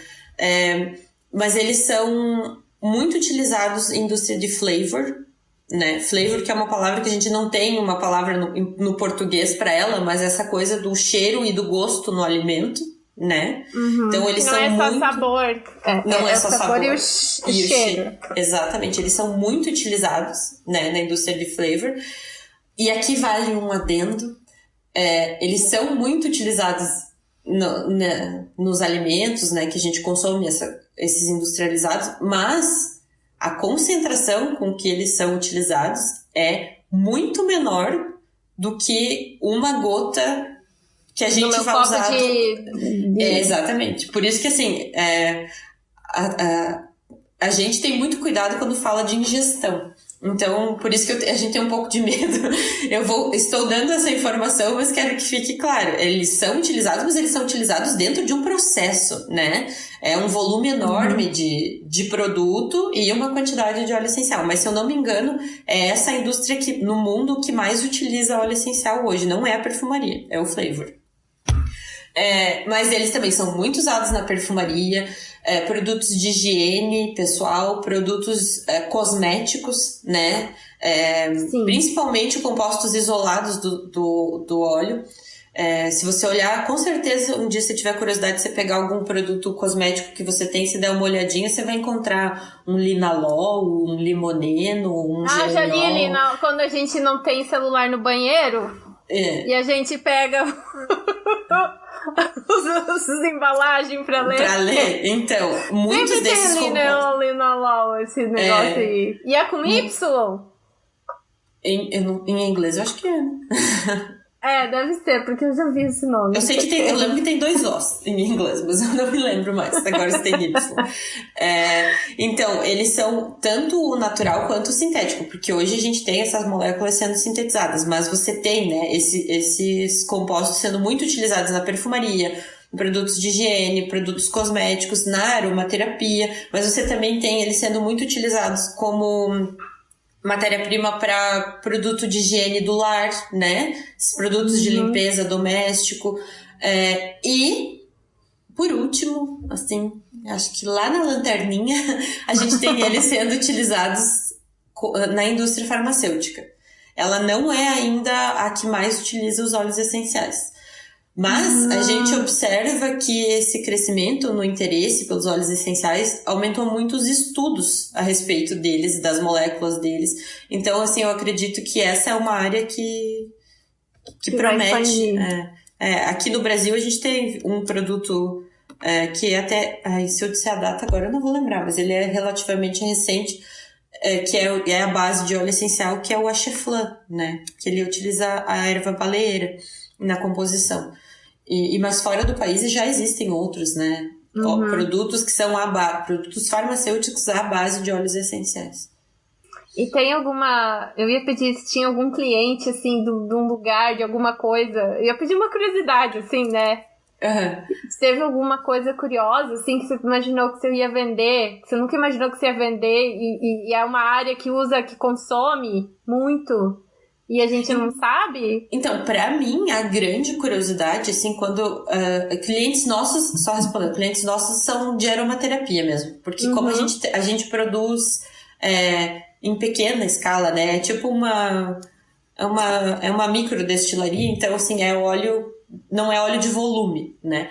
Mas eles são muito utilizados em indústria de flavor, né? Flavor, que é uma palavra que a gente não tem uma palavra no português para ela, mas essa coisa do cheiro e do gosto no alimento, né? Então eles são muito... Não é só sabor. Não é só sabor. E o cheiro. Exatamente, eles são muito utilizados, né, na indústria de flavor. E aqui vale um adendo. Eles são muito utilizados nos alimentos, né, que a gente consome, esses industrializados, mas a concentração com que eles são utilizados é muito menor do que uma gota que a gente vai usar. Exatamente. Por isso que, assim, a gente tem muito cuidado quando fala de ingestão. Então, por isso que a gente tem um pouco de medo. Estou dando essa informação, mas quero que fique claro. Eles são utilizados, mas eles são utilizados dentro de um processo, né? É um volume enorme de produto e uma quantidade de óleo essencial. Mas, se eu não me engano, é essa indústria no mundo que mais utiliza óleo essencial hoje. Não é a perfumaria, é o flavor. Mas eles também são muito usados na perfumaria, produtos de higiene pessoal, produtos cosméticos, né? Principalmente compostos isolados do óleo. Se você olhar, com certeza, um dia se tiver curiosidade de você pegar algum produto cosmético que você tem, se der uma olhadinha, você vai encontrar um linalol, um limoneno, um gelinol. Já li ali, quando a gente não tem celular no banheiro, e a gente pega... as embalagens pra ler. Então, muitos sempre desses compostos. Linalol, esse negócio aí. E é com Y? Em inglês, eu acho que é. Deve ser, porque eu já vi esse nome. Eu lembro que tem 2 Os em inglês, mas eu não me lembro mais agora se tem Y. Então, eles são tanto o natural quanto o sintético, porque hoje a gente tem essas moléculas sendo sintetizadas, mas você tem, né, esses compostos sendo muito utilizados na perfumaria, produtos de higiene, produtos cosméticos, na aromaterapia, mas você também tem eles sendo muito utilizados como matéria-prima para produto de higiene do lar, né? Esses produtos de limpeza doméstico. E, por último, assim, acho que lá na lanterninha, a gente tem eles sendo utilizados na indústria farmacêutica. Ela não é ainda a que mais utiliza os óleos essenciais. Mas a gente observa que esse crescimento no interesse pelos óleos essenciais aumentou muito os estudos a respeito deles e das moléculas deles. Então, assim, eu acredito que essa é uma área que promete. Aqui no Brasil a gente tem um produto que até... se eu disser a data agora eu não vou lembrar, mas ele é relativamente recente, que é a base de óleo essencial, que é o Axeflan, né? Que ele utiliza a erva baleeira na composição. Mas fora do país já existem outros, né? Produtos que são produtos farmacêuticos à base de óleos essenciais. E tem alguma... Eu ia pedir se tinha algum cliente, assim, de um lugar, de alguma coisa. Eu ia pedir uma curiosidade, assim, né? Se teve alguma coisa curiosa, assim, que você imaginou que você ia vender, que você nunca imaginou que você ia vender, e é uma área que consome muito... E a gente não sabe? Então, pra mim, a grande curiosidade, assim, quando clientes nossos, só respondendo, clientes nossos são de aromaterapia mesmo. Porque como a gente produz em pequena escala, né? É tipo uma microdestilaria, então, assim, óleo, não é óleo de volume, né?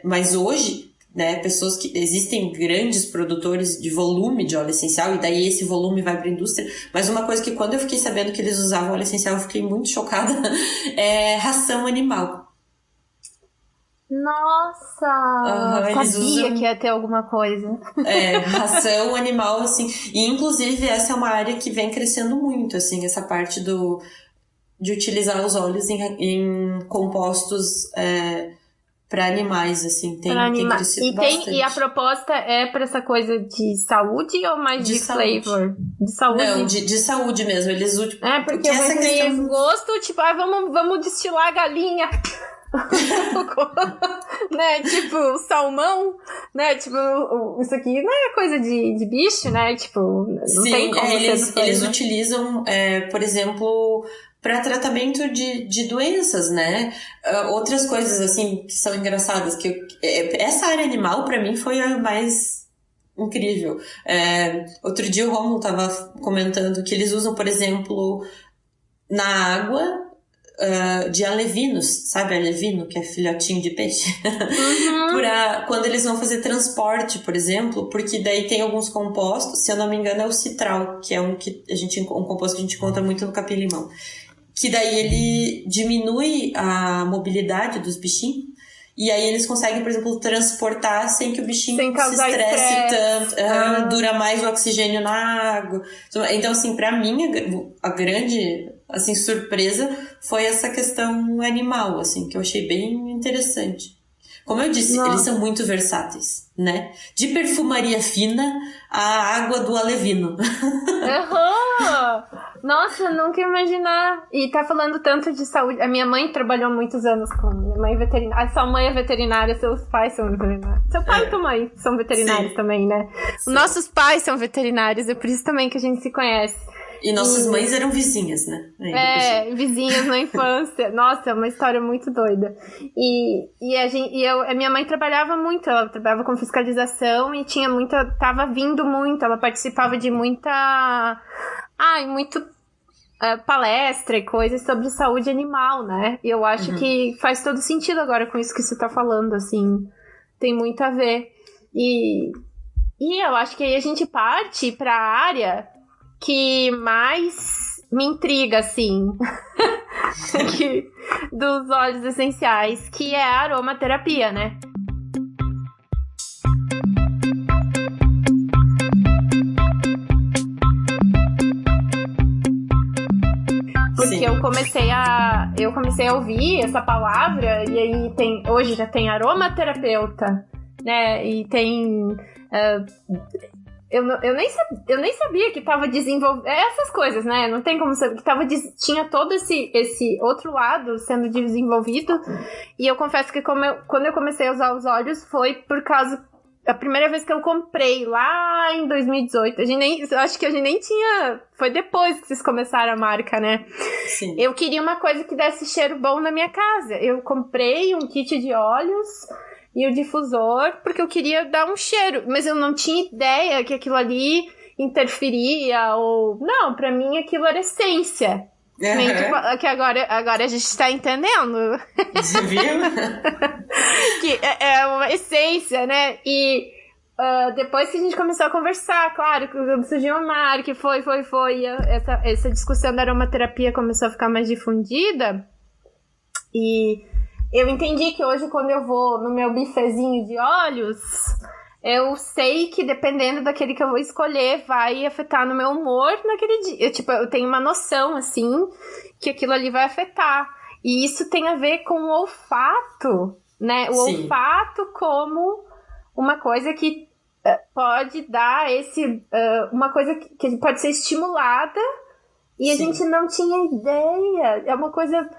Mas hoje... né, pessoas que existem grandes produtores de volume de óleo essencial, e daí esse volume vai para a indústria. Mas uma coisa que quando eu fiquei sabendo que eles usavam óleo essencial, eu fiquei muito chocada, é ração animal. Nossa! Sabia que ia ter alguma coisa. Ração animal, assim. E inclusive essa é uma área que vem crescendo muito, assim, essa parte de utilizar os óleos em compostos para animais, assim. Tem crescido bastante. E a proposta é para essa coisa de saúde ou mais de flavor? De saúde? Não, de saúde mesmo. Eles porque eu essa questão... gosto, tipo, vamos destilar a galinha. Né, tipo, salmão, né, tipo, isso aqui não é coisa de bicho, né, tipo, não tem como eles utilizam, por exemplo, para tratamento de doenças, né, outras coisas, assim, que são engraçadas, que essa área animal, pra mim, foi a mais incrível. Outro dia o Rômulo tava comentando que eles usam, por exemplo, na água, de alevinos, sabe alevino, que é filhotinho de peixe? Quando eles vão fazer transporte, por exemplo, porque daí tem alguns compostos, se eu não me engano é o citral, que é um composto que a gente encontra muito no capim-limão, que daí ele diminui a mobilidade dos bichinhos, e aí eles conseguem, por exemplo, transportar sem que o bichinho se estresse tanto, dura mais o oxigênio na água. Então, assim, pra mim, a grande, assim, surpresa foi essa questão animal, assim, que eu achei bem interessante. Como eu disse, eles são muito versáteis, né? De perfumaria fina à água do alevino. Nossa, nunca ia imaginar. E tá falando tanto de saúde. A minha mãe trabalhou muitos anos com minha mãe veterinária. A sua mãe é veterinária, seus pais são veterinários. Seu pai e tua mãe são veterinários também, né? Sim. Nossos pais são veterinários, é por isso também que a gente se conhece. E nossas mães eram vizinhas, né? Vizinhas na infância. Nossa, é uma história muito doida. A minha mãe trabalhava muito, ela trabalhava com fiscalização e tinha tava vindo muito, ela participava de muita palestra e coisas sobre saúde animal, né? E eu acho que faz todo sentido agora com isso que você tá falando, assim. Tem muito a ver. E eu acho que aí a gente parte pra área que mais me intriga, assim, dos óleos essenciais, que é a aromaterapia, né? Porque eu comecei a ouvir essa palavra, e aí hoje já tem aromaterapeuta, né? E tem... Eu nem sabia que tava desenvolvendo... Essas coisas, né? Não tem como saber. Tinha todo esse outro lado sendo desenvolvido. E eu confesso que quando eu comecei a usar os óleos foi por causa... A primeira vez que eu comprei, lá em 2018. Eu acho que a gente nem tinha... Foi depois que vocês começaram a marca, né? Sim. Eu queria uma coisa que desse cheiro bom na minha casa. Eu comprei um kit de óleos... E o difusor, porque eu queria dar um cheiro. Mas eu não tinha ideia que aquilo ali interferia ou... Não, pra mim aquilo era essência. Que agora a gente tá entendendo. Você viu? Que é uma essência, né? E depois que a gente começou a conversar, claro, que surgiu uma marca, foi. Essa discussão da aromaterapia começou a ficar mais difundida. E... eu entendi que hoje, quando eu vou no meu bifezinho de óleos, eu sei que dependendo daquele que eu vou escolher, vai afetar no meu humor naquele dia. Eu tenho uma noção, assim, que aquilo ali vai afetar. E isso tem a ver com o olfato, né? O Sim. olfato como uma coisa que pode dar uma coisa que pode ser estimulada e Sim. A gente não tinha ideia. É uma coisa...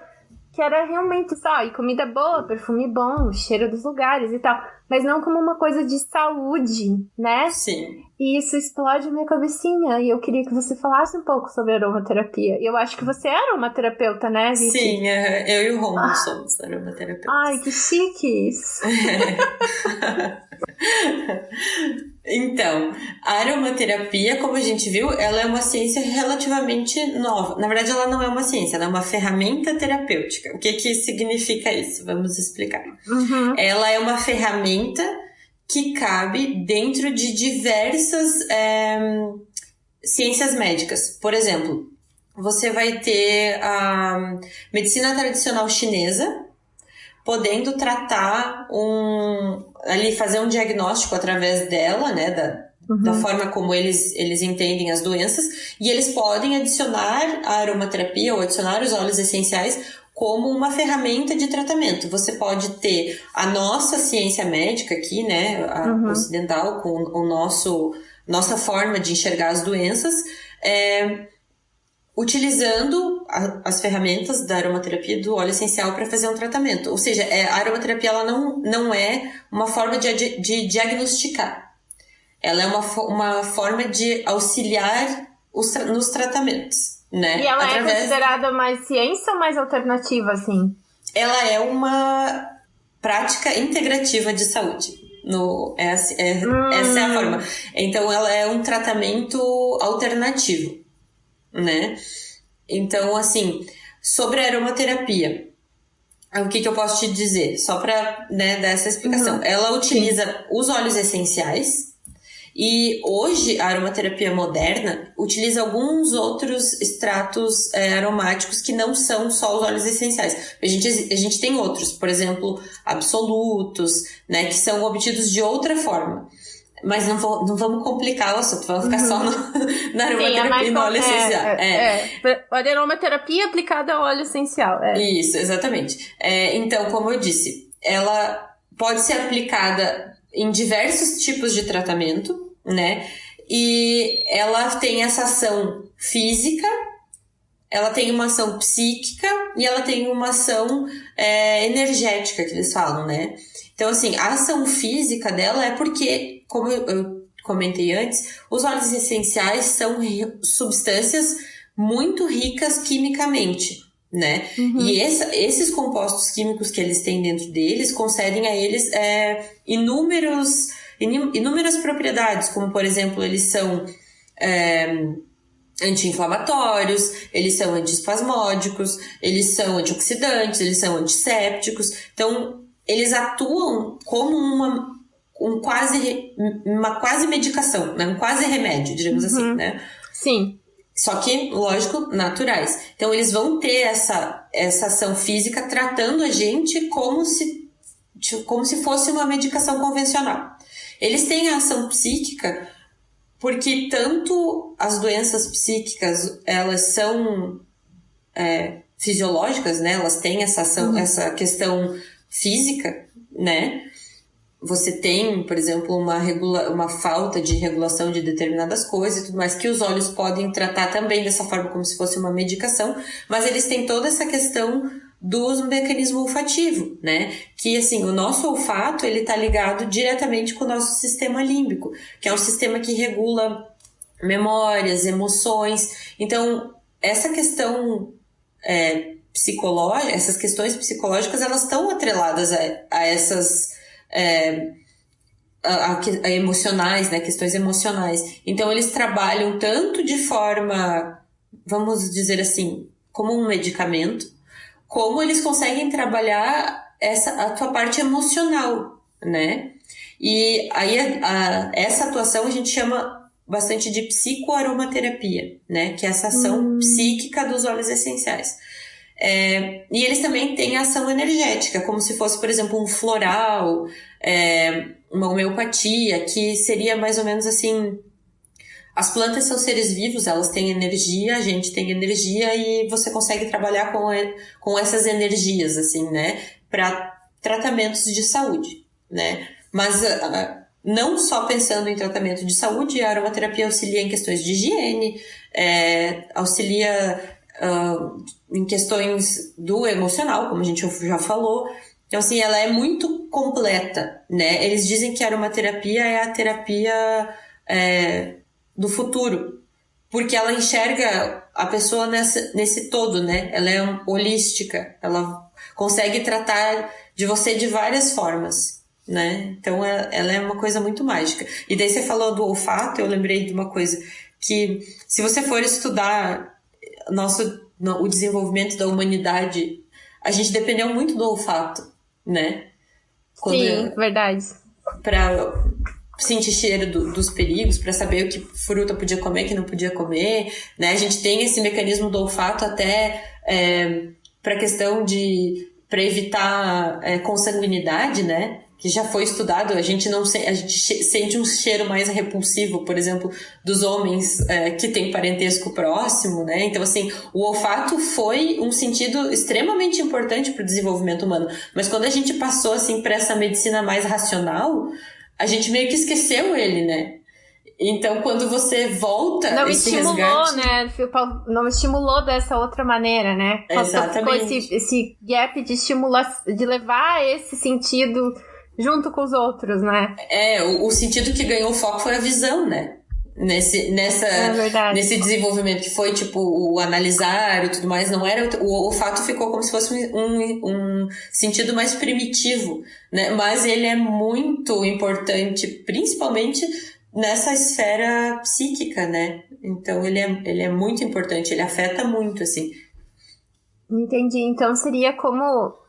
que era realmente só, e comida boa, perfume bom, cheiro dos lugares e tal. Mas não como uma coisa de saúde, né? Sim. E isso explode minha cabecinha. E eu queria que você falasse um pouco sobre aromaterapia. E eu acho que você é aromaterapeuta, né, Vicky? Sim, eu e o Romulo somos aromaterapeutas. Ai, que chiques! Então, a aromaterapia, como a gente viu, ela é uma ciência relativamente nova. Na verdade, ela não é uma ciência, ela é uma ferramenta terapêutica. O que significa isso? Vamos explicar. Ela é uma ferramenta que cabe dentro de diversas ciências médicas. Por exemplo, você vai ter a medicina tradicional chinesa, podendo tratar ali fazer um diagnóstico através dela, né, da forma como eles entendem as doenças, e eles podem adicionar a aromaterapia ou adicionar os óleos essenciais como uma ferramenta de tratamento. Você pode ter a nossa ciência médica aqui, né, a ocidental, com o nossa forma de enxergar as doenças, utilizando as ferramentas da aromaterapia do óleo essencial para fazer um tratamento. Ou seja, a aromaterapia ela não é uma forma de diagnosticar. Ela é uma forma de auxiliar nos tratamentos, né? E ela é considerada mais ciência ou mais alternativa, assim? Ela é uma prática integrativa de saúde. Essa é a forma. Então, ela é um tratamento alternativo, né? Então, assim, sobre a aromaterapia, o que eu posso te dizer? Só para, né, dar essa explicação. Ela utiliza os óleos essenciais. E hoje a aromaterapia moderna utiliza alguns outros extratos aromáticos que não são só os óleos essenciais. A gente tem outros, por exemplo, absolutos, né, que são obtidos de outra forma. Mas não vamos complicar o assunto, vamos ficar só na aromaterapia e no óleo essencial. A aromaterapia aplicada ao óleo essencial. Isso, exatamente. Então, como eu disse, ela pode ser aplicada em diversos tipos de tratamento, né? E ela tem essa ação física, ela tem uma ação psíquica e ela tem uma ação energética, que eles falam, né? Então, assim, a ação física dela é porque, como eu comentei antes, os óleos essenciais são substâncias muito ricas quimicamente, né? E esses compostos químicos que eles têm dentro deles concedem a eles inúmeras propriedades, como, por exemplo, eles são anti-inflamatórios, eles são antiespasmódicos, eles são antioxidantes, eles são antissépticos. Então, eles atuam como uma quase medicação, né? Um quase remédio, digamos assim, né? Sim. Só que, lógico, naturais. Então, eles vão ter essa ação física tratando a gente como se fosse uma medicação convencional. Eles têm a ação psíquica porque tanto as doenças psíquicas, elas são fisiológicas, né? Elas têm essa ação, essa questão física, né? Você tem, por exemplo, uma falta de regulação de determinadas coisas e tudo mais, que os óleos podem tratar também dessa forma, como se fosse uma medicação, mas eles têm toda essa questão do mecanismo olfativo, né? Que, assim, o nosso olfato, ele tá ligado diretamente com o nosso sistema límbico, que é um sistema que regula memórias, emoções. Então, essa questão essas questões psicológicas, elas estão atreladas a essas a emocionais, né, questões emocionais. Então, eles trabalham tanto de forma, vamos dizer assim, como um medicamento, como eles conseguem trabalhar a tua parte emocional, né? E aí, essa atuação a gente chama bastante de psicoaromaterapia, né? Que é essa ação psíquica dos óleos essenciais. E eles também têm a ação energética, como se fosse, por exemplo, um floral, uma homeopatia, que seria mais ou menos assim: as plantas são seres vivos, elas têm energia, a gente tem energia, e você consegue trabalhar com essas energias, assim, né, para tratamentos de saúde, né? Mas não só pensando em tratamento de saúde, a aromaterapia auxilia em questões de higiene, auxilia em questões do emocional, como a gente já falou. Então, assim, ela é muito completa, né? Eles dizem que a aromaterapia é a terapia do futuro, porque ela enxerga a pessoa nesse todo, né? Ela é holística, ela consegue tratar de você de várias formas, né? Então, ela é uma coisa muito mágica. E daí você falou do olfato, eu lembrei de uma coisa, que se você for estudar o desenvolvimento da humanidade, a gente dependeu muito do olfato, né? Sim, verdade. Para sentir cheiro dos perigos, para saber o que fruta podia comer, que não podia comer, né? A gente tem esse mecanismo do olfato até para questão para evitar consanguinidade, né? que já foi estudado, a gente sente um cheiro mais repulsivo, por exemplo, dos homens que têm parentesco próximo, né? Então, assim, o olfato foi um sentido extremamente importante para o desenvolvimento humano. Mas quando a gente passou, assim, para essa medicina mais racional, a gente meio que esqueceu ele, né? Então, quando você volta não esse estimulou, resgate... né? Não estimulou dessa outra maneira, né? Exatamente. Ficou esse gap de estimulação, de levar esse sentido junto com os outros, né? O sentido que ganhou foco foi a visão, né? Nesse desenvolvimento que foi, tipo, o analisar e tudo mais, não era... O olfato ficou como se fosse um sentido mais primitivo, né? Mas ele é muito importante, principalmente nessa esfera psíquica, né? Então, ele é muito importante, ele afeta muito, assim. Entendi. Então, seria como...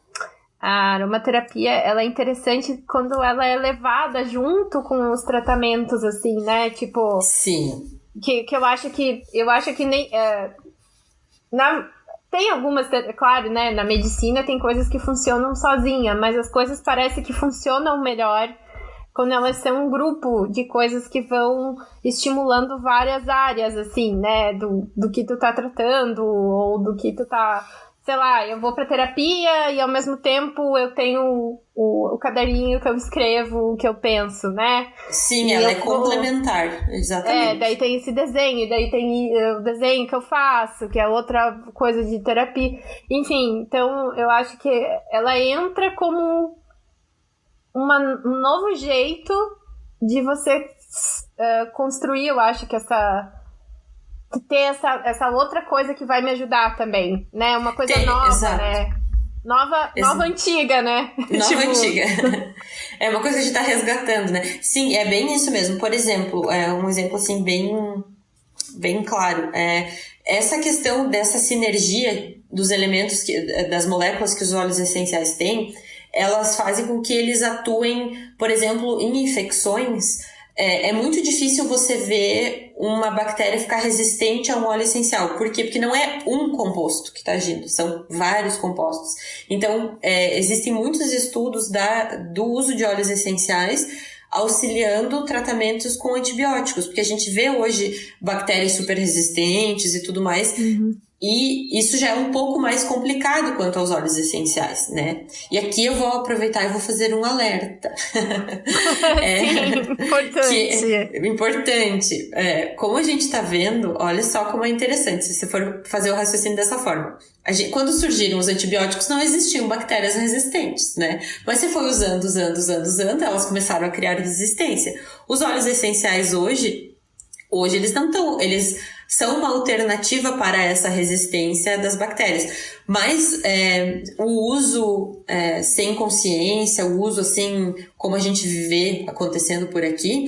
A aromaterapia, ela é interessante quando ela é levada junto com os tratamentos, assim, né? Tipo... Sim. Que eu acho que nem... tem algumas... Claro, né? Na medicina tem coisas que funcionam sozinha, mas as coisas parecem que funcionam melhor quando elas são um grupo de coisas que vão estimulando várias áreas, assim, né? Do que tu tá tratando, ou do que tu tá... Sei lá, eu vou pra terapia e ao mesmo tempo eu tenho o caderninho que eu escrevo, o que eu penso, né? Sim, ela é complementar, exatamente. Daí tem esse desenho, daí tem o desenho que eu faço, que é outra coisa de terapia. Enfim, então eu acho que ela entra como um novo jeito de você construir, eu acho que ter essa outra coisa que vai me ajudar também, né? Uma coisa nova, exato. Né? Nova antiga, né? Nova antiga. É uma coisa que a gente tá resgatando, né? Sim, é bem isso mesmo. Por exemplo, um exemplo assim bem claro. Essa questão dessa sinergia dos elementos, das moléculas que os óleos essenciais têm, elas fazem com que eles atuem, por exemplo, em infecções. É muito difícil você ver uma bactéria ficar resistente a um óleo essencial. Por quê? Porque não é um composto que está agindo, são vários compostos. Então, existem muitos estudos do uso de óleos essenciais auxiliando tratamentos com antibióticos, porque a gente vê hoje bactérias super resistentes e tudo mais, e isso já é um pouco mais complicado quanto aos óleos essenciais, né? E aqui eu vou aproveitar e vou fazer um alerta. Sim, importante. Importante. Como a gente tá vendo, olha só como é interessante, se você for fazer o raciocínio dessa forma. Quando surgiram os antibióticos, não existiam bactérias resistentes, né? Mas você foi usando, elas começaram a criar resistência. Os óleos essenciais hoje eles não estão... Eles são uma alternativa para essa resistência das bactérias. Mas o uso sem consciência, o uso assim, como a gente vê acontecendo por aqui,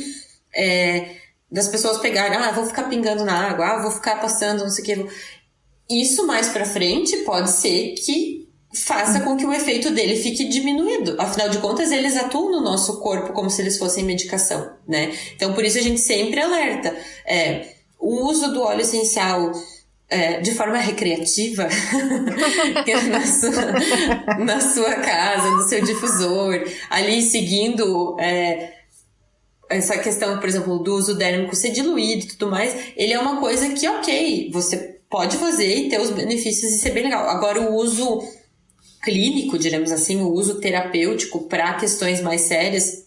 das pessoas pegarem, vou ficar pingando na água, vou ficar passando, não sei o que. Isso mais pra frente pode ser que faça com que o efeito dele fique diminuído. Afinal de contas, eles atuam no nosso corpo como se eles fossem medicação, né? Então, por isso a gente sempre alerta. O uso do óleo essencial de forma recreativa na sua casa, no seu difusor, ali seguindo essa questão, por exemplo, do uso dérmico ser diluído e tudo mais, ele é uma coisa que, ok, você pode fazer e ter os benefícios e ser bem legal. Agora, o uso clínico, diremos assim, o uso terapêutico para questões mais sérias,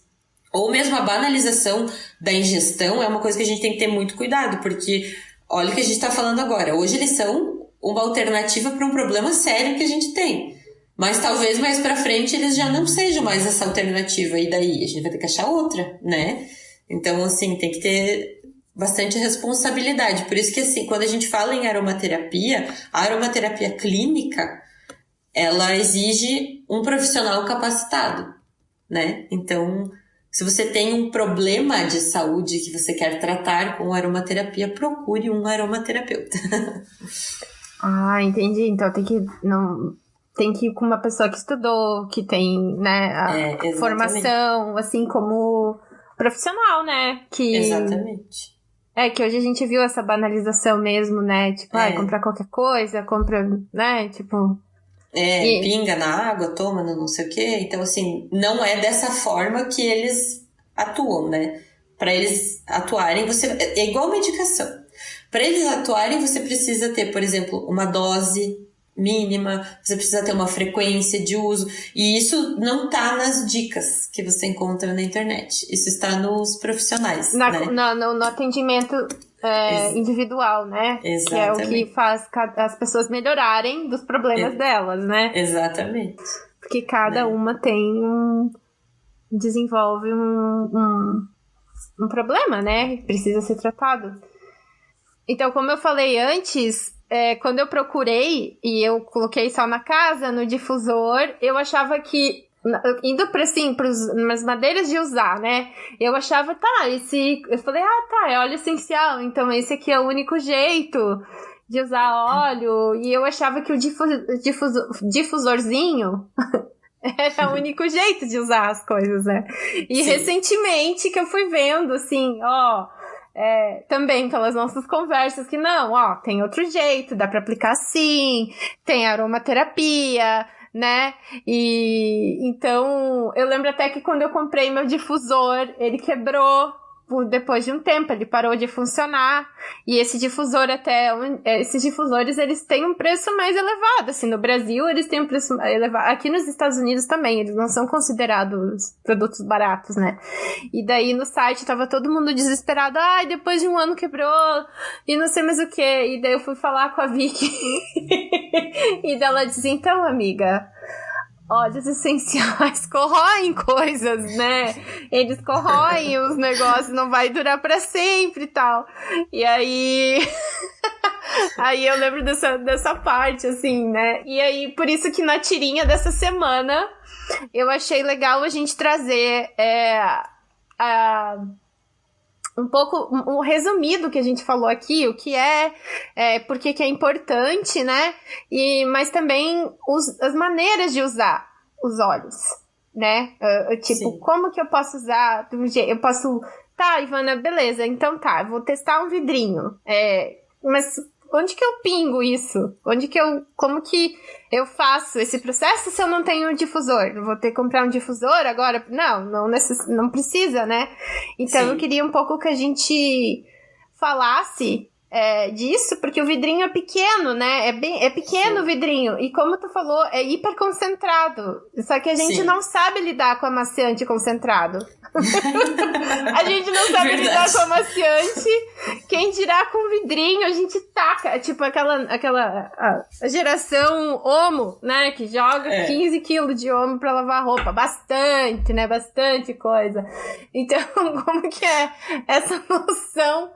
ou mesmo a banalização da ingestão, é uma coisa que a gente tem que ter muito cuidado, porque olha o que a gente está falando agora. Hoje eles são uma alternativa para um problema sério que a gente tem. Mas talvez mais para frente eles já não sejam mais essa alternativa. E daí? A gente vai ter que achar outra, né? Então, assim, tem que ter bastante responsabilidade. Por isso que, assim, quando a gente fala em aromaterapia, a aromaterapia clínica, ela exige um profissional capacitado, né? Então, se você tem um problema de saúde que você quer tratar com aromaterapia, procure um aromaterapeuta. Entendi. Então tem que ir com uma pessoa que estudou, que tem, né, a formação, assim, como profissional, né? Exatamente. Que hoje a gente viu essa banalização mesmo, né? Tipo, comprar qualquer coisa, compra, né? Tipo... pinga na água, toma no não sei o quê. Então, assim, não é dessa forma que eles atuam, né? Para eles atuarem, é igual medicação. Para eles atuarem, você precisa ter, por exemplo, uma dose mínima, você precisa ter uma frequência de uso. E isso não tá nas dicas que você encontra na internet. Isso está nos profissionais, né? No atendimento individual, né? Exatamente. Que é o que faz as pessoas melhorarem dos problemas delas, né? Exatamente. Porque cada uma desenvolve um problema, né? Precisa ser tratado. Então, como eu falei antes, quando eu procurei e eu coloquei sal na casa, no difusor, eu achava que, indo para umas madeiras de usar, né? Eu achava, eu falei, é óleo essencial, então esse aqui é o único jeito de usar óleo. E eu achava que o difusorzinho era o único jeito de usar as coisas, né? E recentemente que eu fui vendo, assim, também pelas nossas conversas, que tem outro jeito, dá pra aplicar assim, tem aromaterapia, né? E então, eu lembro até que quando eu comprei meu difusor, ele quebrou depois de um tempo, ele parou de funcionar. E esses difusores, eles têm um preço mais elevado, assim, no Brasil eles têm um preço elevado, aqui nos Estados Unidos também, eles não são considerados produtos baratos, né? E daí no site tava todo mundo desesperado, depois de um ano quebrou, e não sei mais o que. E daí eu fui falar com a Vicky, e daí ela disse, então, amiga, óleos essenciais corroem coisas, né? Eles corroem os negócios, não vai durar pra sempre e tal. E aí... aí eu lembro dessa parte, assim, né? E aí, por isso que na tirinha dessa semana, eu achei legal a gente trazer um pouco um resumido que a gente falou aqui, o que porque que é importante, né? Mas também as maneiras de usar os óleos, né? Como que eu posso usar? Eu posso... Tá, Ivana, beleza, então eu vou testar um vidrinho. Mas onde que eu pingo isso? Como que eu faço esse processo se eu não tenho um difusor? Eu vou ter que comprar um difusor agora? Não precisa, né? Então eu queria um pouco que a gente falasse disso, porque o vidrinho é pequeno, né? É pequeno o vidrinho. E como tu falou, é hiper concentrado. Só que a gente não sabe lidar com amaciante concentrado. A gente não sabe lidar com amaciante. Quem dirá com vidrinho, a gente taca. Tipo a geração Omo, né? Que joga 15 quilos de Omo pra lavar roupa. Bastante, né? Bastante coisa. Então, como que é essa noção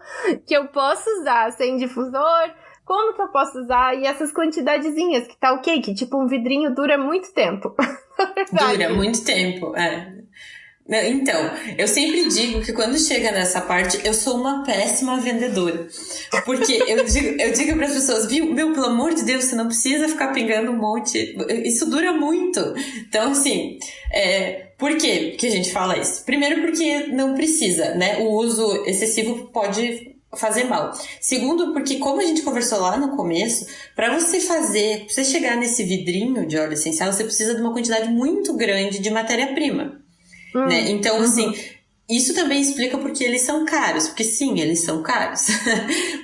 que eu posso usar sem difusor? Como que eu posso usar? E essas quantidadezinhas, que tá ok? Que tipo, um vidrinho dura muito tempo. Dura muito tempo, Então, eu sempre digo que quando chega nessa parte, eu sou uma péssima vendedora. Porque eu digo para as pessoas, pelo amor de Deus, você não precisa ficar pingando um monte. Isso dura muito. Então, assim, por que a gente fala isso? Primeiro porque não precisa, né? O uso excessivo pode fazer mal. Segundo, porque como a gente conversou lá no começo, pra você chegar nesse vidrinho de óleo essencial, você precisa de uma quantidade muito grande de matéria-prima. Né? Então, assim, isso também explica porque eles são caros. Porque sim, eles são caros.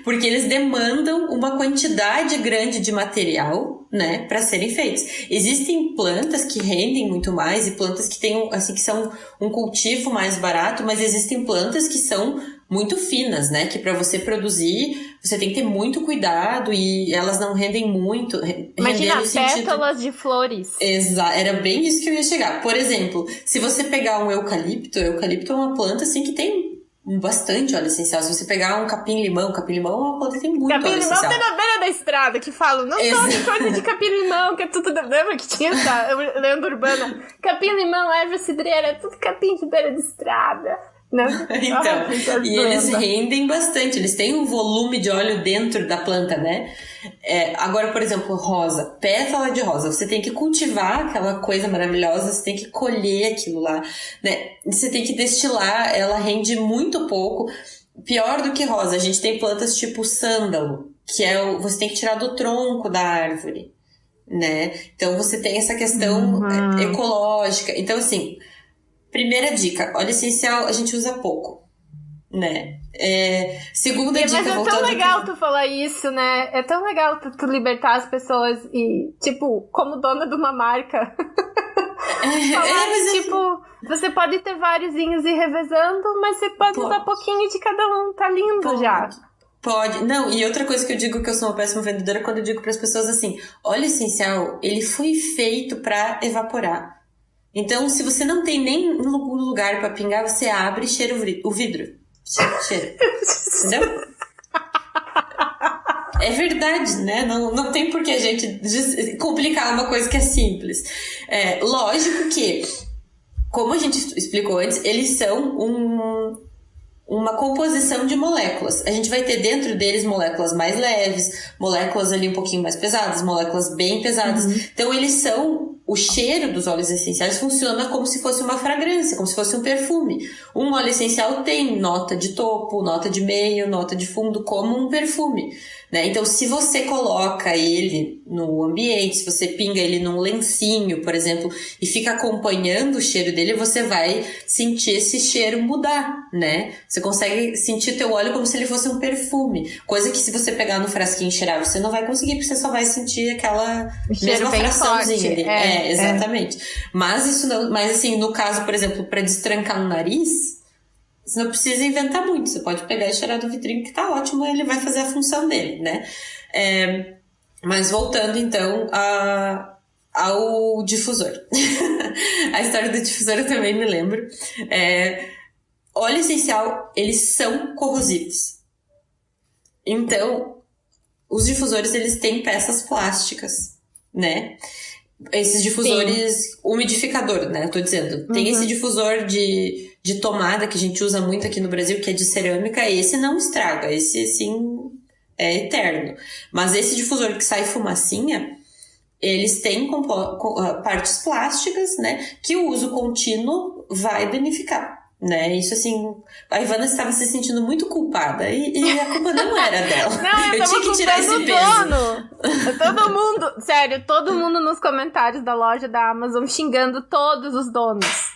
Porque eles demandam uma quantidade grande de material, né, para serem feitos. Existem plantas que rendem muito mais e plantas que têm, assim, que são um cultivo mais barato, mas existem plantas que são muito finas, né? Que para você produzir, você tem que ter muito cuidado e elas não rendem muito. Imagina pétalas de flores. Exato, era bem isso que eu ia chegar. Por exemplo, se você pegar um eucalipto é uma planta assim que tem bastante óleo essencial. Se você pegar um capim-limão é uma planta que tem muito óleo essencial. Capim-limão tem na beira da estrada, que falam, não tome coisa de capim-limão, que é tudo... Lembra que tinha essa lenda urbana? Capim-limão, erva cidreira, é tudo capim de beira de estrada. Não? Então, e eles rendem bastante, eles têm um volume de óleo dentro da planta, né? Agora, por exemplo, rosa, pétala de rosa, você tem que cultivar aquela coisa maravilhosa, você tem que colher aquilo lá, né? Você tem que destilar, ela rende muito pouco. Pior do que rosa, a gente tem plantas tipo sândalo, que você tem que tirar do tronco da árvore. né? Então você tem essa questão ecológica. Então, assim, primeira dica, óleo essencial a gente usa pouco, né? Segunda dica, mas é voltando... tão legal tu falar isso, né? É tão legal tu libertar as pessoas e, tipo, como dona de uma marca... tipo, você pode ter váriozinhos e revezando, mas você pode usar pouquinho de cada um, tá lindo já. Pode. Não, e outra coisa que eu digo que eu sou uma péssima vendedora é quando eu digo para as pessoas assim, óleo essencial, ele foi feito para evaporar. Então, se você não tem nem lugar para pingar, você abre e cheira o vidro. Cheira. Entendeu? É verdade, né? Não tem por que a gente complicar uma coisa que é simples. Lógico que, como a gente explicou antes, eles são uma composição de moléculas. A gente vai ter dentro deles moléculas mais leves, moléculas ali um pouquinho mais pesadas, moléculas bem pesadas. Então, eles são... O cheiro dos óleos essenciais funciona como se fosse uma fragrância, como se fosse um perfume. Um óleo essencial tem nota de topo, nota de meio, nota de fundo, como um perfume, né? Então, se você coloca ele no ambiente, se você pinga ele num lencinho, por exemplo, e fica acompanhando o cheiro dele, você vai sentir esse cheiro mudar, né? Você consegue sentir teu óleo como se ele fosse um perfume. Coisa que se você pegar no frasquinho e cheirar, você não vai conseguir, porque você só vai sentir aquela mesma fraçãozinha ali. Exatamente. Mas isso não... Mas assim, no caso, por exemplo, para destrancar no nariz... Você não precisa inventar muito, você pode pegar e cheirar do vidrinho que tá ótimo, ele vai fazer a função dele, né? Mas voltando então ao difusor. A história do difusor eu também me lembro. Óleo essencial, eles são corrosivos. Então, os difusores, eles têm peças plásticas, né? Esses difusores umidificador, né? Eu tô dizendo. Tem esse difusor de tomada que a gente usa muito aqui no Brasil, que é de cerâmica. Esse não estraga. Esse, sim, é eterno. Mas esse difusor que sai fumacinha, eles têm partes plásticas, né? Que o uso contínuo vai danificar. Né? Isso assim, a Ivana estava se sentindo muito culpada e a culpa não era dela. Não, eu tinha que tirar esse peso. Todo mundo, sério, todo mundo nos comentários da loja da Amazon xingando todos os donos.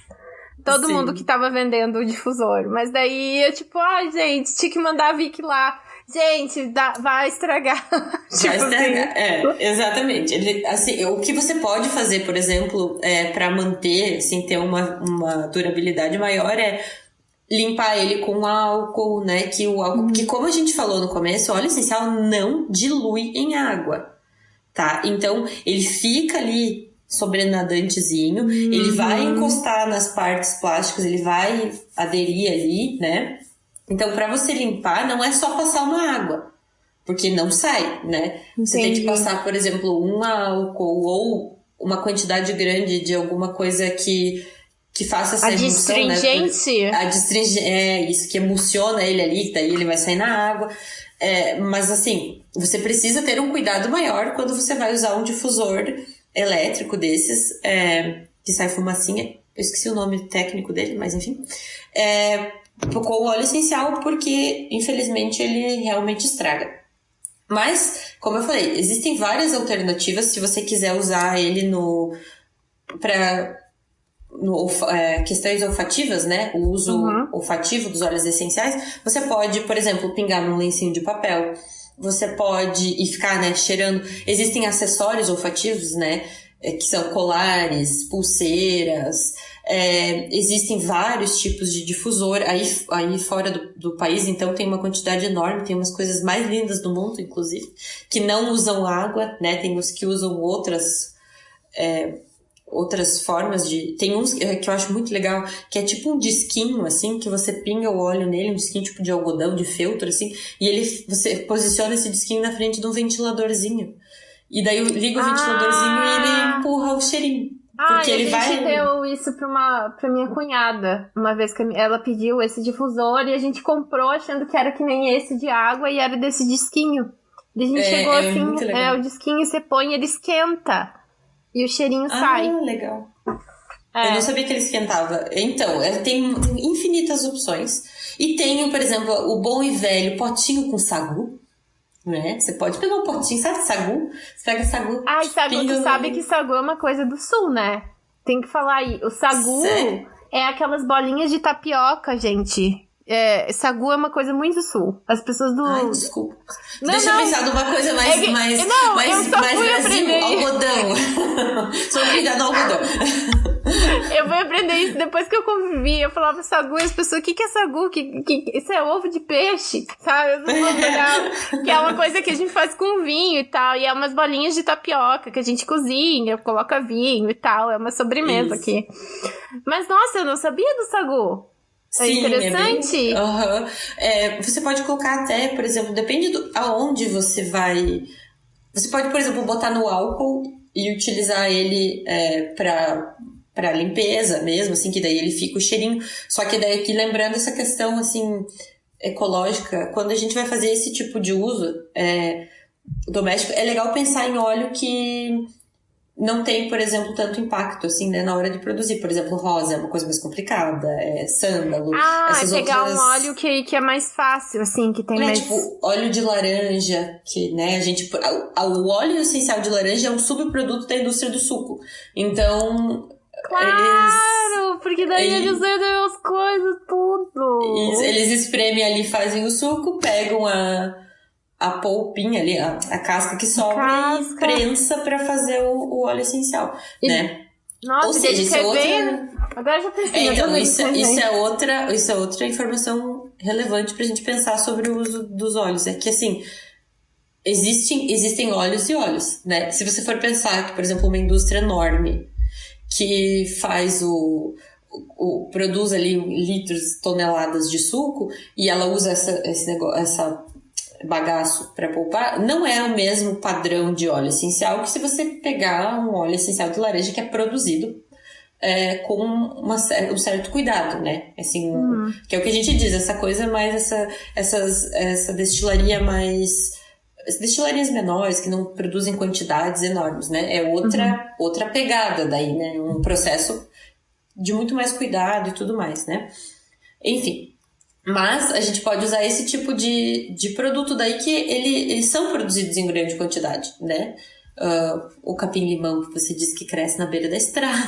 Todo mundo que tava vendendo o difusor. Mas daí eu tipo, gente, tinha que mandar a Vicky lá. Gente, vai estragar. Vai estragar, exatamente. Assim, o que você pode fazer, por exemplo, para manter, assim, ter uma durabilidade maior é limpar ele com álcool, né? Que o álcool, porque como a gente falou no começo, o óleo essencial não dilui em água, tá? Então, ele fica ali sobrenadantezinho, ele vai encostar nas partes plásticas, ele vai aderir ali, né? Então, para você limpar, não é só passar uma água, porque não sai, né? Você tem que passar, por exemplo, um álcool ou uma quantidade grande de alguma coisa que faça essa emulsão, adstringente? Né? A adstringente, isso que emulsiona ele ali, daí ele vai sair na água. Mas assim, você precisa ter um cuidado maior quando você vai usar um difusor elétrico desses, que sai fumacinha. Eu esqueci o nome técnico dele, mas enfim. Com o óleo essencial, porque infelizmente ele realmente estraga. Mas, como eu falei, existem várias alternativas se você quiser usar ele para questões olfativas, né? O uso olfativo dos óleos essenciais. Você pode, por exemplo, pingar num lencinho de papel. Você pode ficar, né, cheirando. Existem acessórios olfativos, né? Que são colares, pulseiras. Existem vários tipos de difusor aí fora do país, então tem uma quantidade enorme, tem umas coisas mais lindas do mundo, inclusive, que não usam água, né? Tem uns que usam outras formas de... Tem uns que eu acho muito legal, que é tipo um disquinho, assim, que você pinga o óleo nele, um disquinho tipo de algodão, de feltro, assim, e você posiciona esse disquinho na frente de um ventiladorzinho. E daí liga o ventiladorzinho e ele empurra o cheirinho. Porque ele a gente deu isso pra minha cunhada. Uma vez que ela pediu esse difusor e a gente comprou achando que era que nem esse de água e era desse disquinho. E a gente chegou assim, o disquinho você põe e ele esquenta. E o cheirinho sai. Ah, legal. Eu não sabia que ele esquentava. Então, tem infinitas opções. E tem, por exemplo, o bom e velho potinho com sagu. né? Você pode pegar um potinho, sabe, sagu? Você pega sagu. Ai, sagu, tu sabe que sagu é uma coisa do sul, né? Tem que falar aí. O sagu é aquelas bolinhas de tapioca, gente. Sagu é uma coisa muito do sul. As pessoas do... Ai, desculpa. Deixa eu pensar numa coisa mais Brasil, algodão. Sou obrigada ao algodão. Eu fui aprender isso depois que eu convivi. Eu falava sagu e as pessoas, o que é sagu? Isso é ovo de peixe, sabe? Eu não vou olhar. Que é uma coisa que a gente faz com vinho e tal. E é umas bolinhas de tapioca que a gente cozinha, coloca vinho e tal. É uma sobremesa aqui. Mas, nossa, eu não sabia do sagu. Sim, interessante. Você pode colocar até, por exemplo, depende aonde você vai. Você pode, por exemplo, botar no álcool e utilizar ele para limpeza mesmo, assim, que daí ele fica o cheirinho. Só que daí aqui, lembrando essa questão, assim, ecológica, quando a gente vai fazer esse tipo de uso doméstico, é legal pensar em óleo que não tem, por exemplo, tanto impacto, assim, né, na hora de produzir. Por exemplo, rosa é uma coisa mais complicada, sândalo. Pegar um óleo que é mais fácil, assim, que tem mais... Tipo, óleo de laranja, que, né, a gente... O óleo essencial de laranja é um subproduto da indústria do suco. Então... Claro, porque daí eles vendem as coisas, tudo. Eles espremem ali, fazem o suco, pegam a polpinha ali, a casca que sobra e prensa pra fazer o óleo essencial, né? Nossa, ou seja, isso é outra... Agora já pensei. Então, isso é outra informação relevante pra gente pensar sobre o uso dos óleos. É que, assim, existem óleos e óleos, né? Se você for pensar que, por exemplo, uma indústria enorme que faz produz ali litros, toneladas de suco e ela usa essa bagaço para poupar, não é o mesmo padrão de óleo essencial que se você pegar um óleo essencial de laranja que é produzido com um certo cuidado, né? Assim, que é o que a gente diz, essa coisa mais, essa destilaria mais... Destilarias menores que não produzem quantidades enormes, né? É outra pegada daí, né? Um processo de muito mais cuidado e tudo mais, né? Enfim, mas a gente pode usar esse tipo de produto daí que eles são produzidos em grande quantidade, né? O capim-limão que você disse que cresce na beira da estrada.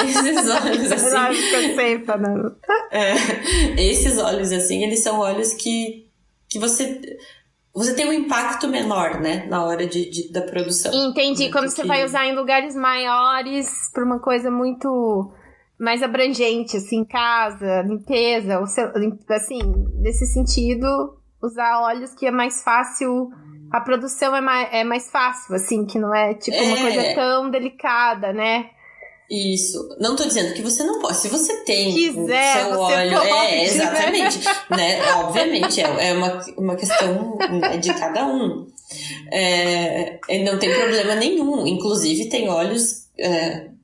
Esses óleos assim... esses óleos assim, eles são óleos que você tem um impacto menor, né? Na hora da produção. Entendi. Quando você vai usar em lugares maiores, por uma coisa muito mais abrangente, assim, casa, limpeza, assim, nesse sentido, usar óleos que é mais fácil, a produção é mais fácil, assim, que não é, tipo, uma coisa tão delicada, né? Isso. Não tô dizendo que você não pode. Se você tem quiser, seu óleo... exatamente. Né? Obviamente, é uma questão de cada um. Não tem problema nenhum. Inclusive, tem óleos...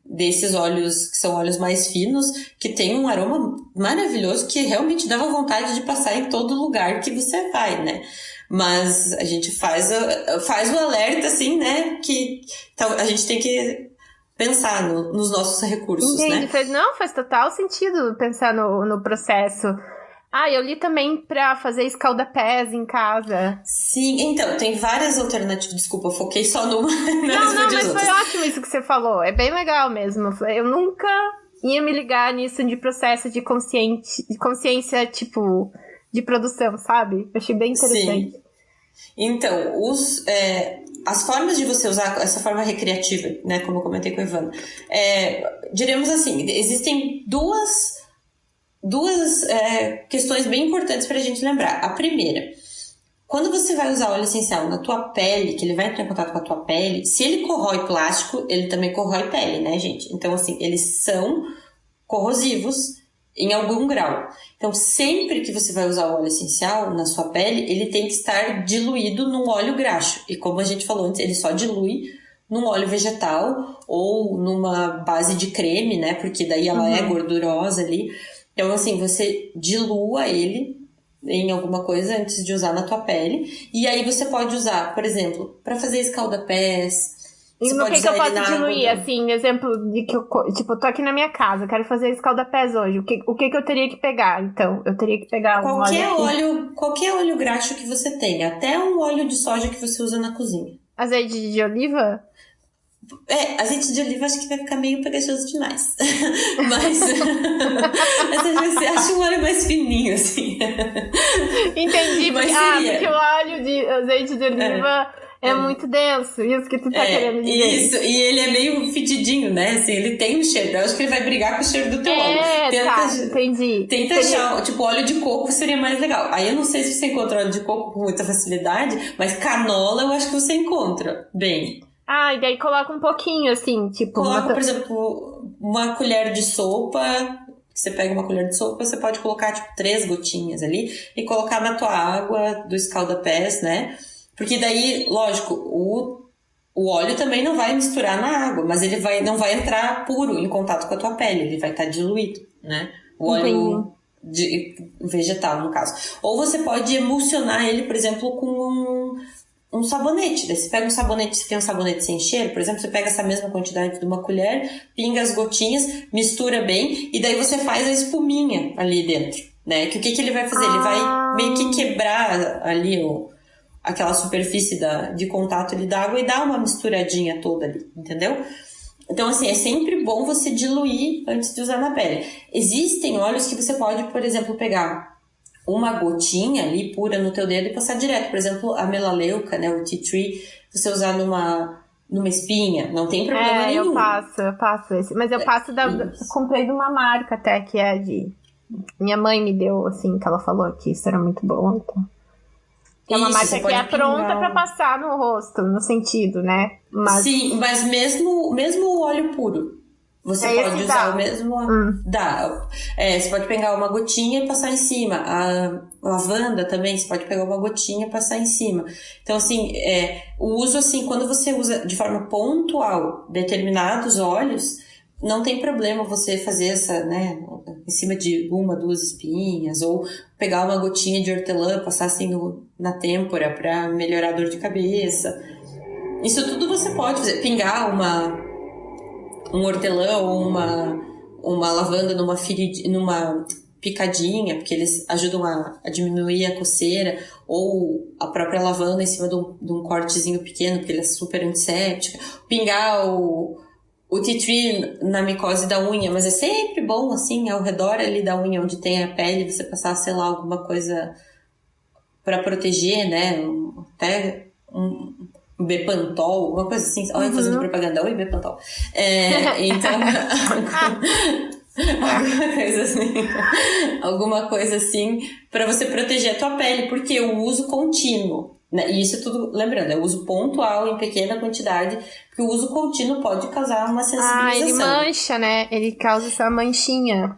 desses óleos que são óleos mais finos, que tem um aroma maravilhoso que realmente dava vontade de passar em todo lugar que você vai, né? Mas a gente faz o alerta, assim, né? Que a gente tem que pensar nos nossos recursos, né? Faz total sentido pensar no processo. Eu li também pra fazer escaldapés em casa. Sim, então, tem várias alternativas. Desculpa, eu foquei só numa. Não, mas foi ótimo isso que você falou. É bem legal mesmo. Eu nunca ia me ligar nisso de processo de consciência, tipo, de produção, sabe? Eu achei bem interessante. Sim. Então, as formas de você usar essa forma recreativa, né, como eu comentei com a Ivana, diremos assim, existem duas questões bem importantes para a gente lembrar. A primeira, quando você vai usar óleo essencial na tua pele, que ele vai entrar em contato com a tua pele, se ele corrói plástico, ele também corrói pele, né, gente? Então, assim, eles são corrosivos em algum grau. Então, sempre que você vai usar o óleo essencial na sua pele, ele tem que estar diluído num óleo graxo. E como a gente falou antes, ele só dilui num óleo vegetal ou numa base de creme, né? Porque daí ela é gordurosa ali. Então, assim, você dilua ele em alguma coisa antes de usar na tua pele. E aí você pode usar, por exemplo, para fazer escaldapés, E Você no pode que eu usar ele posso na diluir, água. assim, exemplo de que eu, tipo, eu tô aqui na minha casa, quero fazer escalda-pés hoje. O que eu teria que pegar, então? Eu teria que pegar um óleo aqui. Qualquer óleo graxo que você tenha, até um óleo de soja que você usa na cozinha. Azeite de oliva? Azeite de oliva acho que vai ficar meio pegajoso demais. Mas você acha um óleo mais fininho, assim. Entendi. Mas Porque o óleo de azeite de oliva é muito denso. Isso que tu tá querendo dizer. Isso, e ele é meio fedidinho, né? Assim, ele tem um cheiro. Eu acho que ele vai brigar com o cheiro do teu óleo. Entendi. Tenta achar, tipo, óleo de coco seria mais legal. Aí eu não sei se você encontra óleo de coco com muita facilidade, mas canola eu acho que você encontra bem. E daí coloca um pouquinho, assim, tipo... Coloca, por exemplo, uma colher de sopa. Você pega uma colher de sopa, você pode colocar, tipo, 3 gotinhas ali e colocar na tua água do escalda-pés, né? Porque daí, lógico, o óleo também não vai misturar na água, mas ele não vai entrar puro em contato com a tua pele, ele vai estar diluído, né? O óleo vegetal, no caso. Ou você pode emulsionar ele, por exemplo, com um sabonete. Daí você pega um sabonete, você tem um sabonete sem cheiro, por exemplo, você pega essa mesma quantidade de uma colher, pinga as gotinhas, mistura bem, e daí você faz a espuminha ali dentro, né? Que o que ele vai fazer? Ele vai meio que quebrar ali aquela superfície de contato ali da água e dar uma misturadinha toda ali, entendeu? Então, assim, é sempre bom você diluir antes de usar na pele. Existem óleos que você pode, por exemplo, pegar uma gotinha ali pura no teu dedo e passar direto. Por exemplo, a melaleuca, né, o tea tree, você usar numa espinha, não tem problema nenhum. Eu passo esse. Mas eu passo comprei de uma marca até, que é minha mãe me deu, assim, que ela falou que isso era muito bom, então... É uma marca que é pronta pra passar no rosto, no sentido, né? Sim, mas mesmo o óleo puro, você pode usar o mesmo... Dá. Você pode pegar uma gotinha e passar em cima. A lavanda também, você pode pegar uma gotinha e passar em cima. Então, assim, o uso, assim, quando você usa de forma pontual determinados óleos, não tem problema você fazer essa, né, em cima de 1, 2 espinhas, ou pegar uma gotinha de hortelã, passar assim na têmpora para melhorar a dor de cabeça. Isso tudo você pode fazer. Pingar um hortelã ou uma lavanda numa picadinha, porque eles ajudam a diminuir a coceira, ou a própria lavanda em cima de um cortezinho pequeno, porque ele é super antisséptica. Pingar o tea tree na micose da unha, mas é sempre bom, assim, ao redor ali da unha, onde tem a pele, você passar, sei lá, alguma coisa para proteger, né? Até um Bepantol, uma coisa assim. Olha, fazendo propaganda. Oi, Bepantol. Então, alguma coisa assim, para você proteger a tua pele, porque o uso contínuo, né? E isso tudo, lembrando, é uso pontual em pequena quantidade, porque o uso contínuo pode causar uma sensibilização. Ele mancha, né? Ele causa essa manchinha.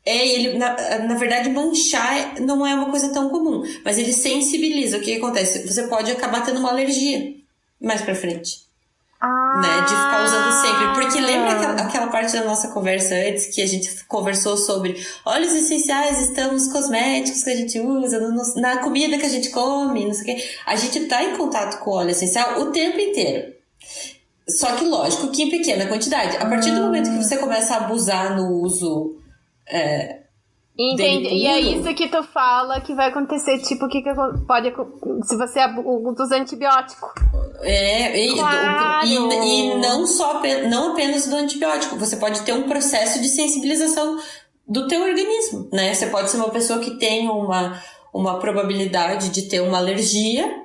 Ele, na verdade, manchar não é uma coisa tão comum, mas ele sensibiliza. O que acontece? Você pode acabar tendo uma alergia mais pra frente. Né, de ficar usando sempre. Porque lembra aquela parte da nossa conversa antes que a gente conversou sobre óleos essenciais estão nos cosméticos que a gente usa, na comida que a gente come, não sei o quê. A gente tá em contato com o óleo essencial o tempo inteiro. Só que lógico que em pequena quantidade. A partir do momento que você começa a abusar no uso entendi. E é isso que tu fala que vai acontecer, tipo, que pode, se você usa antibiótico. Claro. E não apenas do antibiótico. Você pode ter um processo de sensibilização do teu organismo, né? Você pode ser uma pessoa que tem uma probabilidade de ter uma alergia,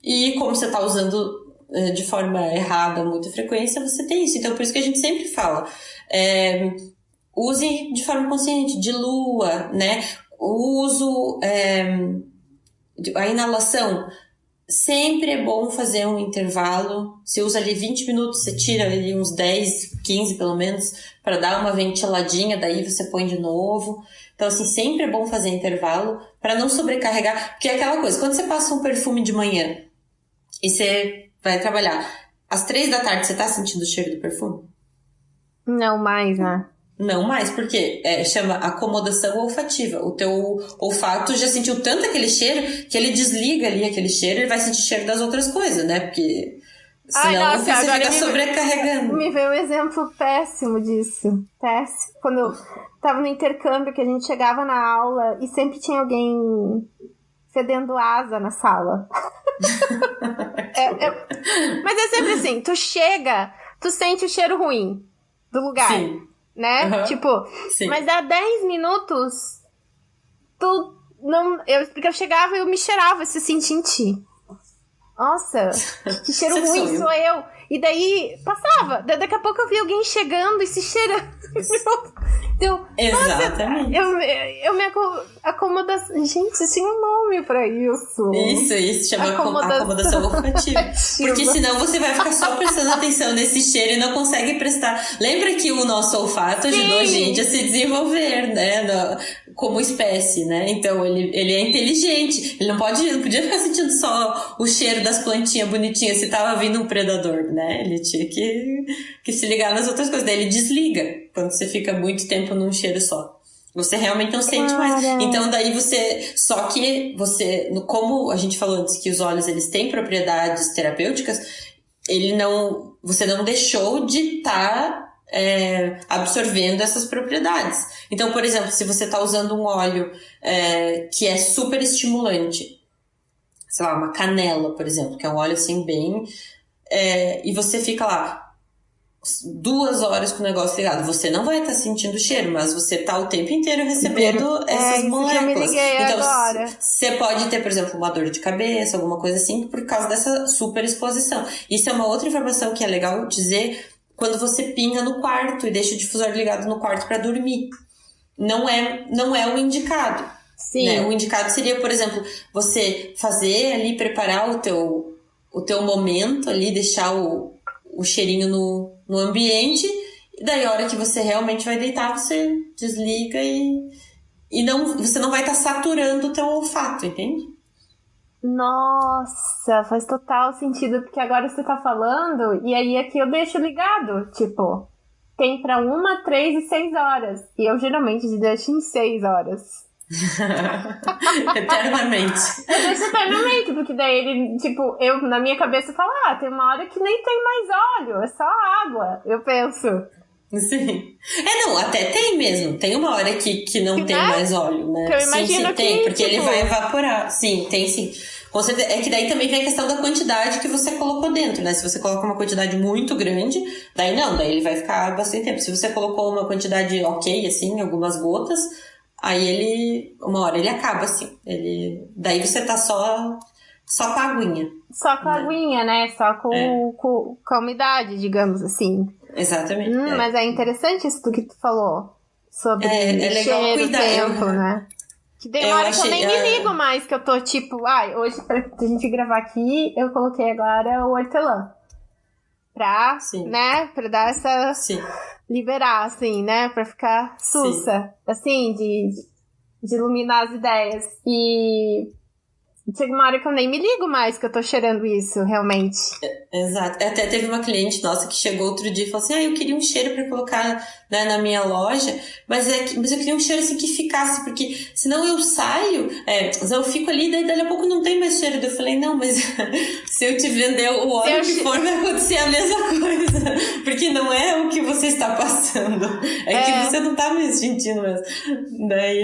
e como você está usando de forma errada, muita frequência, você tem isso. Então, por isso que a gente sempre fala, use de forma consciente, dilua, né? O uso, a inalação, sempre é bom fazer um intervalo. Você usa ali 20 minutos, você tira ali uns 10, 15 pelo menos, para dar uma ventiladinha, daí você põe de novo. Então, assim, sempre é bom fazer intervalo para não sobrecarregar, porque é aquela coisa, quando você passa um perfume de manhã e você vai trabalhar, às 3 da tarde você tá sentindo o cheiro do perfume? Não mais, né? Não mais, porque chama acomodação olfativa. O teu olfato já sentiu tanto aquele cheiro que ele desliga ali aquele cheiro e ele vai sentir cheiro das outras coisas, né? Porque Senão você fica sobrecarregando. Me veio um exemplo péssimo disso. Péssimo. Quando eu tava no intercâmbio, que a gente chegava na aula e sempre tinha alguém fedendo asa na sala. Mas é sempre assim, tu chega, tu sente o cheiro ruim do lugar. Sim. Né? Uhum. Tipo, sim. Mas dá 10 minutos, tu não... Porque eu chegava e eu me cheirava, se sentia em ti. Nossa, que cheiro ruim, sou eu. E daí, passava. Daqui a pouco eu vi alguém chegando e se cheirando. Então, exatamente. Nossa, eu me acomodação... Gente, tinha um nome pra isso. Isso chama acomodação olfativa. Porque senão você vai ficar só prestando atenção nesse cheiro e não consegue prestar. Lembra que o nosso olfato ajudou a gente a se desenvolver, né? Como espécie, né? Então, ele é inteligente. Ele não podia ficar sentindo só o cheiro das plantinhas bonitinhas se tava vindo um predador, né? Ele tinha que se ligar nas outras coisas. Daí ele desliga quando você fica muito tempo num cheiro só. Você realmente não sente mais. Então, daí você... Só que você... Como a gente falou antes que os óleos, eles têm propriedades terapêuticas, você não deixou de estar absorvendo essas propriedades. Então, por exemplo, se você está usando um óleo que é super estimulante, sei lá, uma canela, por exemplo, que é um óleo assim bem... e você fica lá 2 horas com o negócio ligado, você não vai estar sentindo o cheiro, mas você tá o tempo inteiro recebendo essas moléculas. Então, agora. Você pode ter, por exemplo, uma dor de cabeça, alguma coisa assim, por causa dessa super exposição. Isso é uma outra informação que é legal dizer quando você pinga no quarto e deixa o difusor ligado no quarto para dormir. Não é o indicado. Sim. Né? O indicado seria, por exemplo, você fazer ali, preparar o teu momento ali, deixar o cheirinho no ambiente, e daí a hora que você realmente vai deitar, você desliga e você não vai estar saturando o teu olfato, entende? Nossa, faz total sentido, porque agora você tá falando, e aí aqui eu deixo ligado, tipo, tem pra 1, 3 e 6 horas, e eu geralmente deixo em 6 horas. Eternamente. Eu deixo eternamente, porque daí ele, tipo, eu na minha cabeça falo, tem uma hora que nem tem mais óleo, é só água, eu penso. Sim. Não, até tem mesmo. Tem uma hora que não tem mais óleo, né? Que eu imagino sim, tem, porque tipo... ele vai evaporar. Sim, tem sim. Com certeza. É que daí também vem a questão da quantidade que você colocou dentro, né? Se você coloca uma quantidade muito grande, daí ele vai ficar bastante tempo. Se você colocou uma quantidade ok, assim, algumas gotas, aí uma hora ele acaba, assim. Daí você tá só com a aguinha. Só com a aguinha, né? Só com a umidade, digamos assim. Exatamente. Mas é interessante isso do que tu falou. Sobre legal cheiro, cuidar. Tempo, né? Que tem uma hora que eu nem me ligo mais, que eu tô tipo... hoje pra gente gravar aqui, eu coloquei agora o hortelã. Pra, né? Pra dar essa... Sim. Liberar, assim, né? Pra ficar sussa. Assim, de iluminar as ideias. E... chega uma hora que eu nem me ligo mais que eu tô cheirando isso, realmente. Exato. Até teve uma cliente nossa que chegou outro dia e falou assim, eu queria um cheiro pra colocar, né, na minha loja, mas eu queria um cheiro assim que ficasse, porque senão eu saio, eu fico ali, daí daqui a pouco não tem mais cheiro. Eu falei, não, mas se eu te vender o óleo que for, vai acontecer a mesma coisa, porque não é o que você está passando, que você não tá me sentindo mesmo. Daí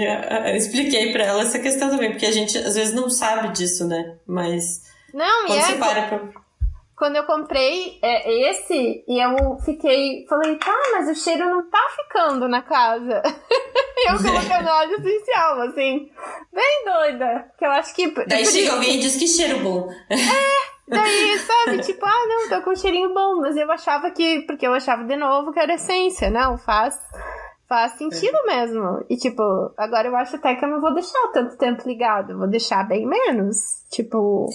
eu expliquei pra ela essa questão também, porque a gente às vezes não sabe disso, né? Mas não, quando você para quando eu comprei esse, e eu falei, mas o cheiro não tá ficando na casa. Eu colocando óleo essencial, assim, bem doida. Que eu acho que... Daí chega alguém e diz que cheiro bom. Daí, sabe, tipo, não, tô com um cheirinho bom, mas eu achava porque eu achava de novo que era essência, não, faz sentido mesmo. E, tipo, agora eu acho até que eu não vou deixar tanto tempo ligado. Vou deixar bem menos. Tipo...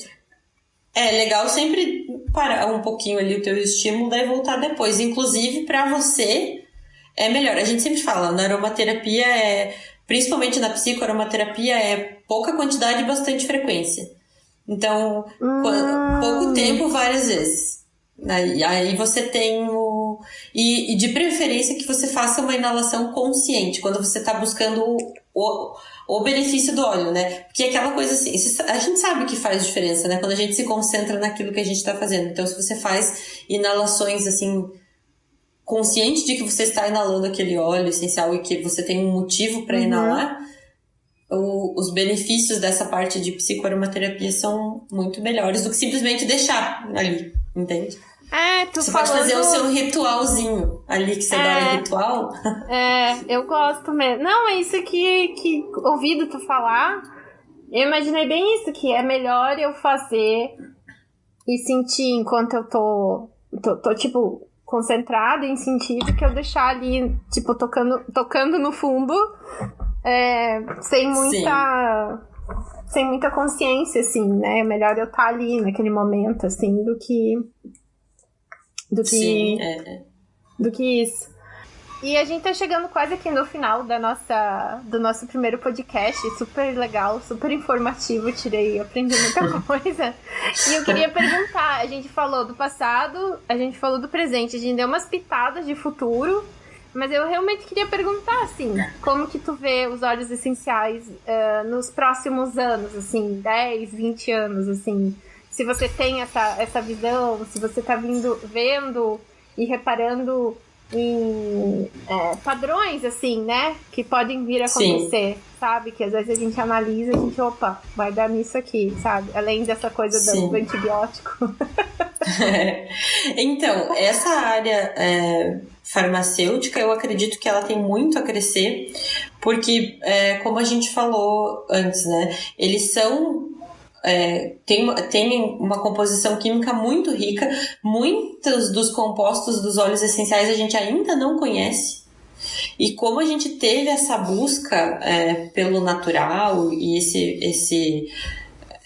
É legal sempre parar um pouquinho ali o teu estímulo, daí voltar depois. Inclusive, pra você, é melhor. A gente sempre fala, na aromaterapia principalmente na psicoaromaterapia, é pouca quantidade e bastante frequência. Então, pouco tempo, várias vezes. Aí você tem e de preferência que você faça uma inalação consciente, quando você está buscando o benefício do óleo, né? Porque aquela coisa assim, a gente sabe que faz diferença, né? Quando a gente se concentra naquilo que a gente está fazendo. Então, se você faz inalações, assim, consciente de que você está inalando aquele óleo essencial e que você tem um motivo para inalar, os benefícios dessa parte de psicoaromaterapia são muito melhores do que simplesmente deixar ali, entende? Você pode fazer o seu ritualzinho ali, que você dá ritual. Eu gosto mesmo. Não, é isso que ouvido tu falar, eu imaginei bem isso, que é melhor eu fazer e sentir enquanto eu tô tipo, concentrado em sentir, do que eu deixar ali, tipo, tocando no fundo, sem muita consciência, assim, né? É melhor eu estar ali naquele momento, assim, do que isso. E a gente tá chegando quase aqui no final do nosso primeiro podcast, super legal, super informativo, aprendi muita coisa. E eu queria perguntar, a gente falou do passado, a gente falou do presente, a gente deu umas pitadas de futuro, mas eu realmente queria perguntar, assim, como que tu vê os óleos essenciais nos próximos anos, assim, 10, 20 anos, assim, se você tem essa visão, se você tá vendo e reparando em padrões, assim, né, que podem vir a acontecer, sabe, que às vezes a gente analisa e a gente, opa, vai dar nisso aqui, sabe, além dessa coisa do antibiótico. Então, essa área farmacêutica, eu acredito que ela tem muito a crescer, porque, como a gente falou antes, né, eles são... tem uma composição química muito rica. Muitos dos compostos dos óleos essenciais a gente ainda não conhece, e como a gente teve essa busca pelo natural e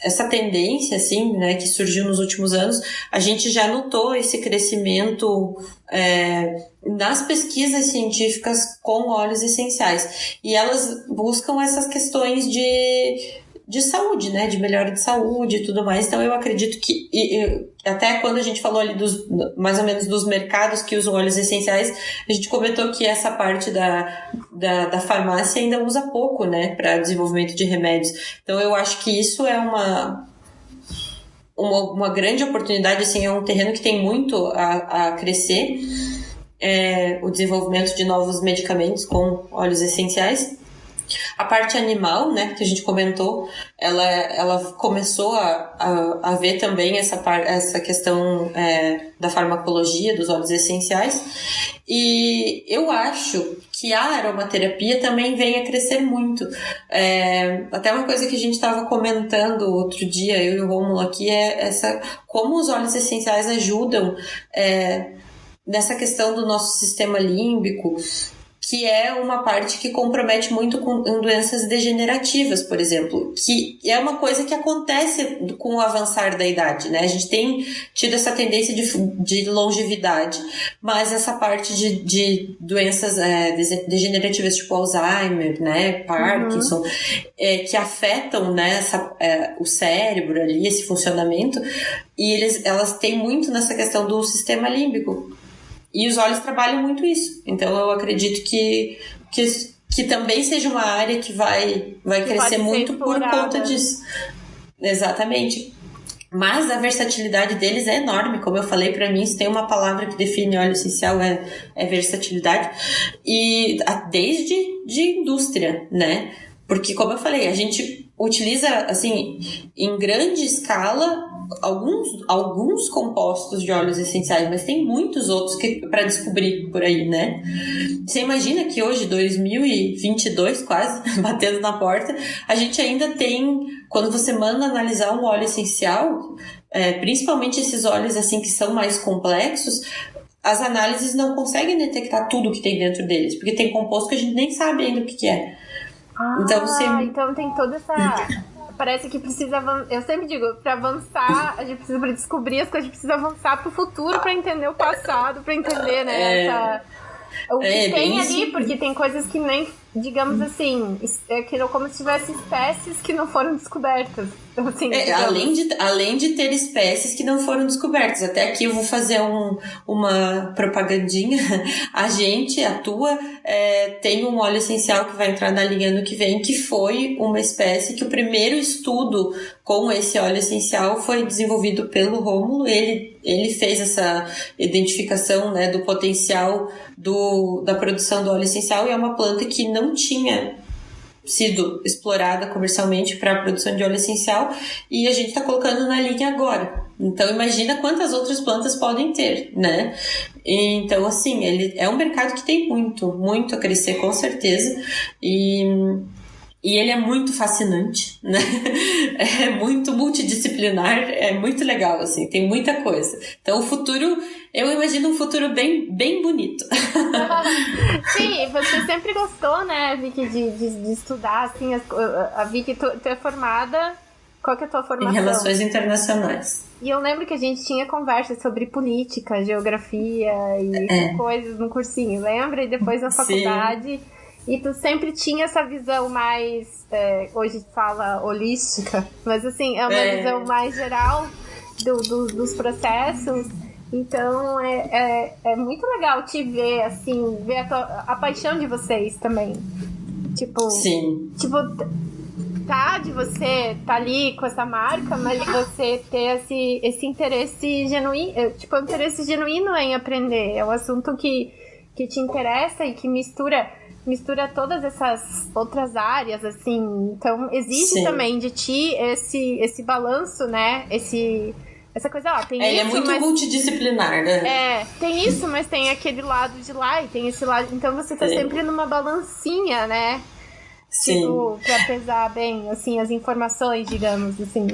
essa tendência, assim, né, que surgiu nos últimos anos, a gente já notou esse crescimento nas pesquisas científicas com óleos essenciais, e elas buscam essas questões de saúde, né, de melhora de saúde e tudo mais. Então eu acredito que, até quando a gente falou ali mais ou menos dos mercados que usam óleos essenciais, a gente comentou que essa parte da farmácia ainda usa pouco, né, para desenvolvimento de remédios. Então eu acho que isso é uma grande oportunidade, assim, é um terreno que tem muito a crescer, o desenvolvimento de novos medicamentos com óleos essenciais. A parte animal, né, que a gente comentou, ela começou a ver também essa questão da farmacologia dos óleos essenciais, e eu acho que a aromaterapia também vem a crescer muito. Até uma coisa que a gente estava comentando outro dia, eu e o Rômulo aqui, como os óleos essenciais ajudam nessa questão do nosso sistema límbico, que é uma parte que compromete muito com doenças degenerativas, por exemplo, que é uma coisa que acontece com o avançar da idade, né? A gente tem tido essa tendência de longevidade, mas essa parte de doenças degenerativas, tipo Alzheimer, né, Parkinson, que afetam, né, o cérebro ali, esse funcionamento, e elas têm muito nessa questão do sistema límbico. E os óleos trabalham muito isso. Então eu acredito que também seja uma área que vai crescer muito por conta disso. Exatamente. Mas a versatilidade deles é enorme. Como eu falei, para mim, se tem uma palavra que define óleo essencial é versatilidade. E desde de indústria, né? Porque, como eu falei, a gente utiliza, assim, em grande escala alguns compostos de óleos essenciais, mas tem muitos outros para descobrir por aí, né? Você imagina que hoje, 2022 quase, batendo na porta, a gente ainda tem, quando você manda analisar um óleo essencial, principalmente esses óleos assim que são mais complexos, as análises não conseguem detectar tudo que tem dentro deles, porque tem composto que a gente nem sabe ainda o que é. Então tem toda essa... Parece que precisa avançar. Eu sempre digo, para avançar, a gente precisa, para descobrir as coisas, a gente precisa avançar pro futuro para entender o passado, para entender, né? O que tem ali, porque tem coisas que nem digamos assim, como se tivesse espécies que não foram descobertas. Assim, além de ter espécies que não foram descobertas. Até aqui eu vou fazer uma propagandinha. A Tua, tem um óleo essencial que vai entrar na linha ano que vem, que foi uma espécie que o primeiro estudo com esse óleo essencial foi desenvolvido pelo Rômulo. Ele fez essa identificação, né, do potencial da produção do óleo essencial, e é uma planta que não tinha sido explorada comercialmente para a produção de óleo essencial, e a gente está colocando na linha agora. Então imagina quantas outras plantas podem ter, né? Então, assim, ele é um mercado que tem muito, muito a crescer, com certeza, e ele é muito fascinante, né? É muito multidisciplinar, é muito legal, assim, tem muita coisa. Então, o futuro, eu imagino um futuro bem, bem bonito. Sim, você sempre gostou, né, Vicky, de estudar, assim, a Vicky, tu é formada, qual que é a tua formação? Em Relações Internacionais. E eu lembro que a gente tinha conversas sobre política, geografia e coisas no cursinho, lembra? E depois na faculdade... Sim. E tu sempre tinha essa visão mais, hoje fala holística, mas assim, é uma visão mais geral dos processos. Então é muito legal te ver, assim, ver a paixão de vocês também. Tipo, sim. Tipo, de você tá ali com essa marca, mas você ter esse interesse genuíno, tipo, um interesse genuíno em aprender. É um assunto que te interessa e que mistura todas essas outras áreas, assim. Então, exige Sim. também de ti esse balanço, né? Essa coisa, tem isso, ele é muito multidisciplinar, né? Tem isso, mas tem aquele lado de lá e tem esse lado... Então, você tá sempre numa balancinha, né? Sim. Tipo, pra pesar bem, assim, as informações, digamos, assim...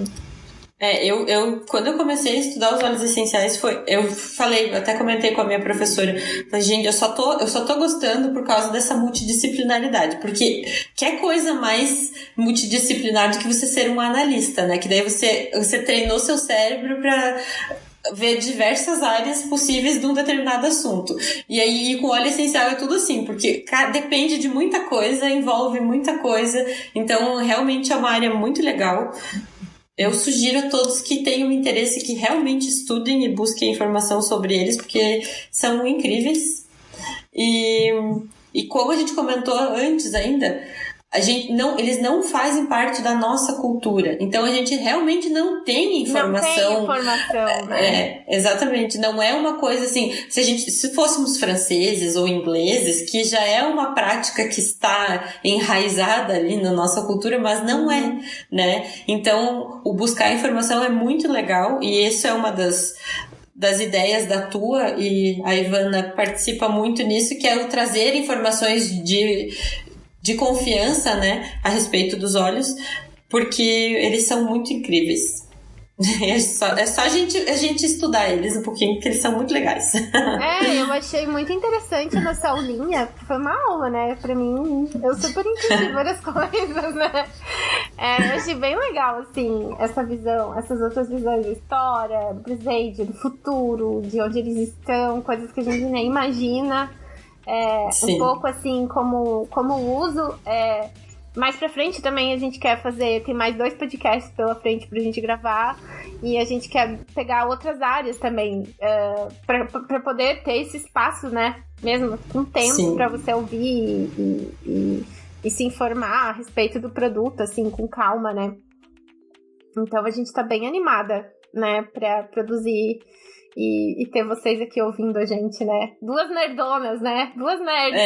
Quando eu comecei a estudar os óleos essenciais, eu falei, até comentei com a minha professora, falei, gente, eu só tô gostando por causa dessa multidisciplinaridade, porque que coisa mais multidisciplinar do que você ser um analista, né? Que daí você treinou seu cérebro pra ver diversas áreas possíveis de um determinado assunto. E aí, com óleo essencial é tudo assim, porque depende de muita coisa, envolve muita coisa, então realmente é uma área muito legal. Eu sugiro a todos que tenham interesse, que realmente estudem e busquem informação sobre eles, porque são incríveis. E como a gente comentou antes ainda, eles não fazem parte da nossa cultura. Então a gente realmente não tem informação. Não tem informação, né? Exatamente. Não é uma coisa assim. Se fôssemos franceses ou ingleses, que já é uma prática que está enraizada ali na nossa cultura, mas não é, né? Então, o buscar informação é muito legal, e isso é uma das ideias da Tua, e a Ivana participa muito nisso, que é o trazer informações de confiança, né, a respeito dos óleos, porque eles são muito incríveis. É só a gente estudar eles um pouquinho, porque eles são muito legais. Eu achei muito interessante a nossa aulinha, foi uma aula, né, pra mim, eu super entendi várias coisas, né. Eu achei bem legal, assim, essa visão, essas outras visões da história, do presente, do futuro, de onde eles estão, coisas que a gente nem imagina. Um pouco assim como o uso. Mais pra frente também a gente quer fazer, tem mais 2 podcasts pela frente pra gente gravar, e a gente quer pegar outras áreas também, pra poder ter esse espaço, né, mesmo com tempo Sim. pra você ouvir e se informar a respeito do produto, assim, com calma, né. Então a gente tá bem animada, né, pra produzir e ter vocês aqui ouvindo a gente, né? 2 nerdonas, né? 2 nerds.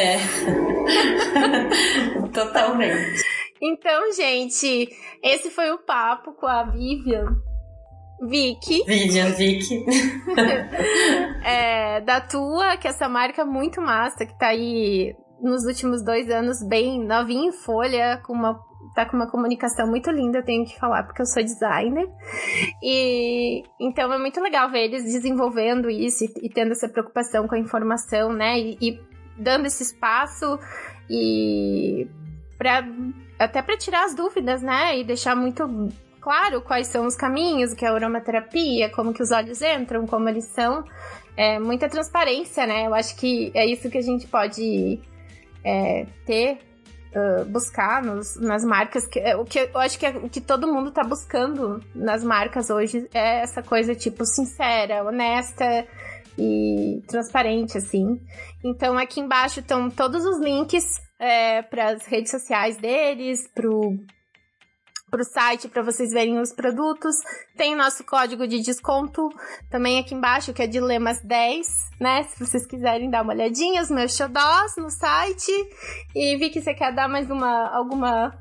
Totalmente. Então, gente, esse foi o papo com a Vivian Vicky. Da Tua, que é essa marca muito massa, que tá aí nos últimos 2 anos bem novinha em folha, tá com uma comunicação muito linda, eu tenho que falar, porque eu sou designer. E então é muito legal ver eles desenvolvendo isso e tendo essa preocupação com a informação, né? E dando esse espaço e até para tirar as dúvidas, né? E deixar muito claro quais são os caminhos, o que é a aromaterapia, como que os óleos entram, como eles são. Muita transparência, né? Eu acho que é isso que a gente pode ter buscar nas marcas, o que eu acho que o que todo mundo tá buscando nas marcas hoje é essa coisa, tipo, sincera, honesta e transparente, assim. Então, aqui embaixo estão todos os links para as redes sociais deles, pro site, para vocês verem os produtos. Tem o nosso código de desconto também aqui embaixo, que é Dilemas10, né? Se vocês quiserem dar uma olhadinha, os meus xodós no site. E vi que você quer dar mais alguma...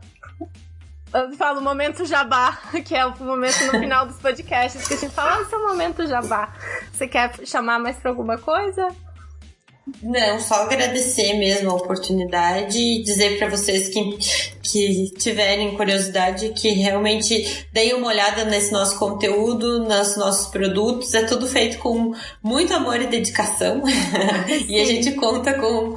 Eu falo momento jabá, que é o momento no final dos podcasts que a gente fala, esse é o momento jabá. Você quer chamar mais pra alguma coisa? Não, só agradecer mesmo a oportunidade e dizer para vocês que tiverem curiosidade que realmente deem uma olhada nesse nosso conteúdo, nos nossos produtos. É tudo feito com muito amor e dedicação. E a gente conta com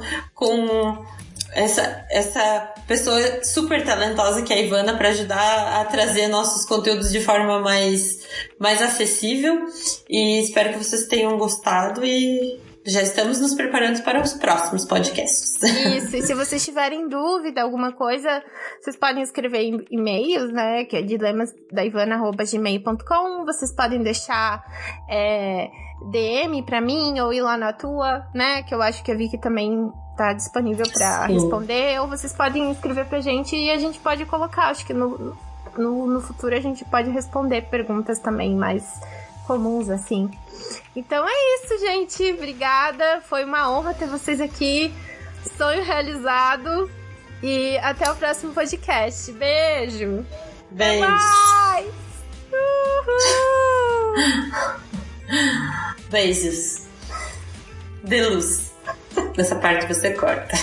essa pessoa super talentosa que é a Ivana para ajudar a trazer nossos conteúdos de forma mais acessível. E espero que vocês tenham gostado e já estamos nos preparando para os próximos podcasts. Isso, e se vocês tiverem dúvida, alguma coisa, vocês podem escrever e-mails, né, que é dilemasdaivana@gmail.com. Vocês podem deixar DM pra mim ou ir lá na tua, né, que eu acho que a Vicky também tá disponível para responder. Ou vocês podem escrever pra gente e a gente pode colocar, acho que no futuro a gente pode responder perguntas também mais comuns, assim. Então é isso, gente. Obrigada. Foi uma honra ter vocês aqui. Sonho realizado. E até o próximo podcast. Beijo. Beijo. Bye. Beijos. De luz. Nessa parte você corta.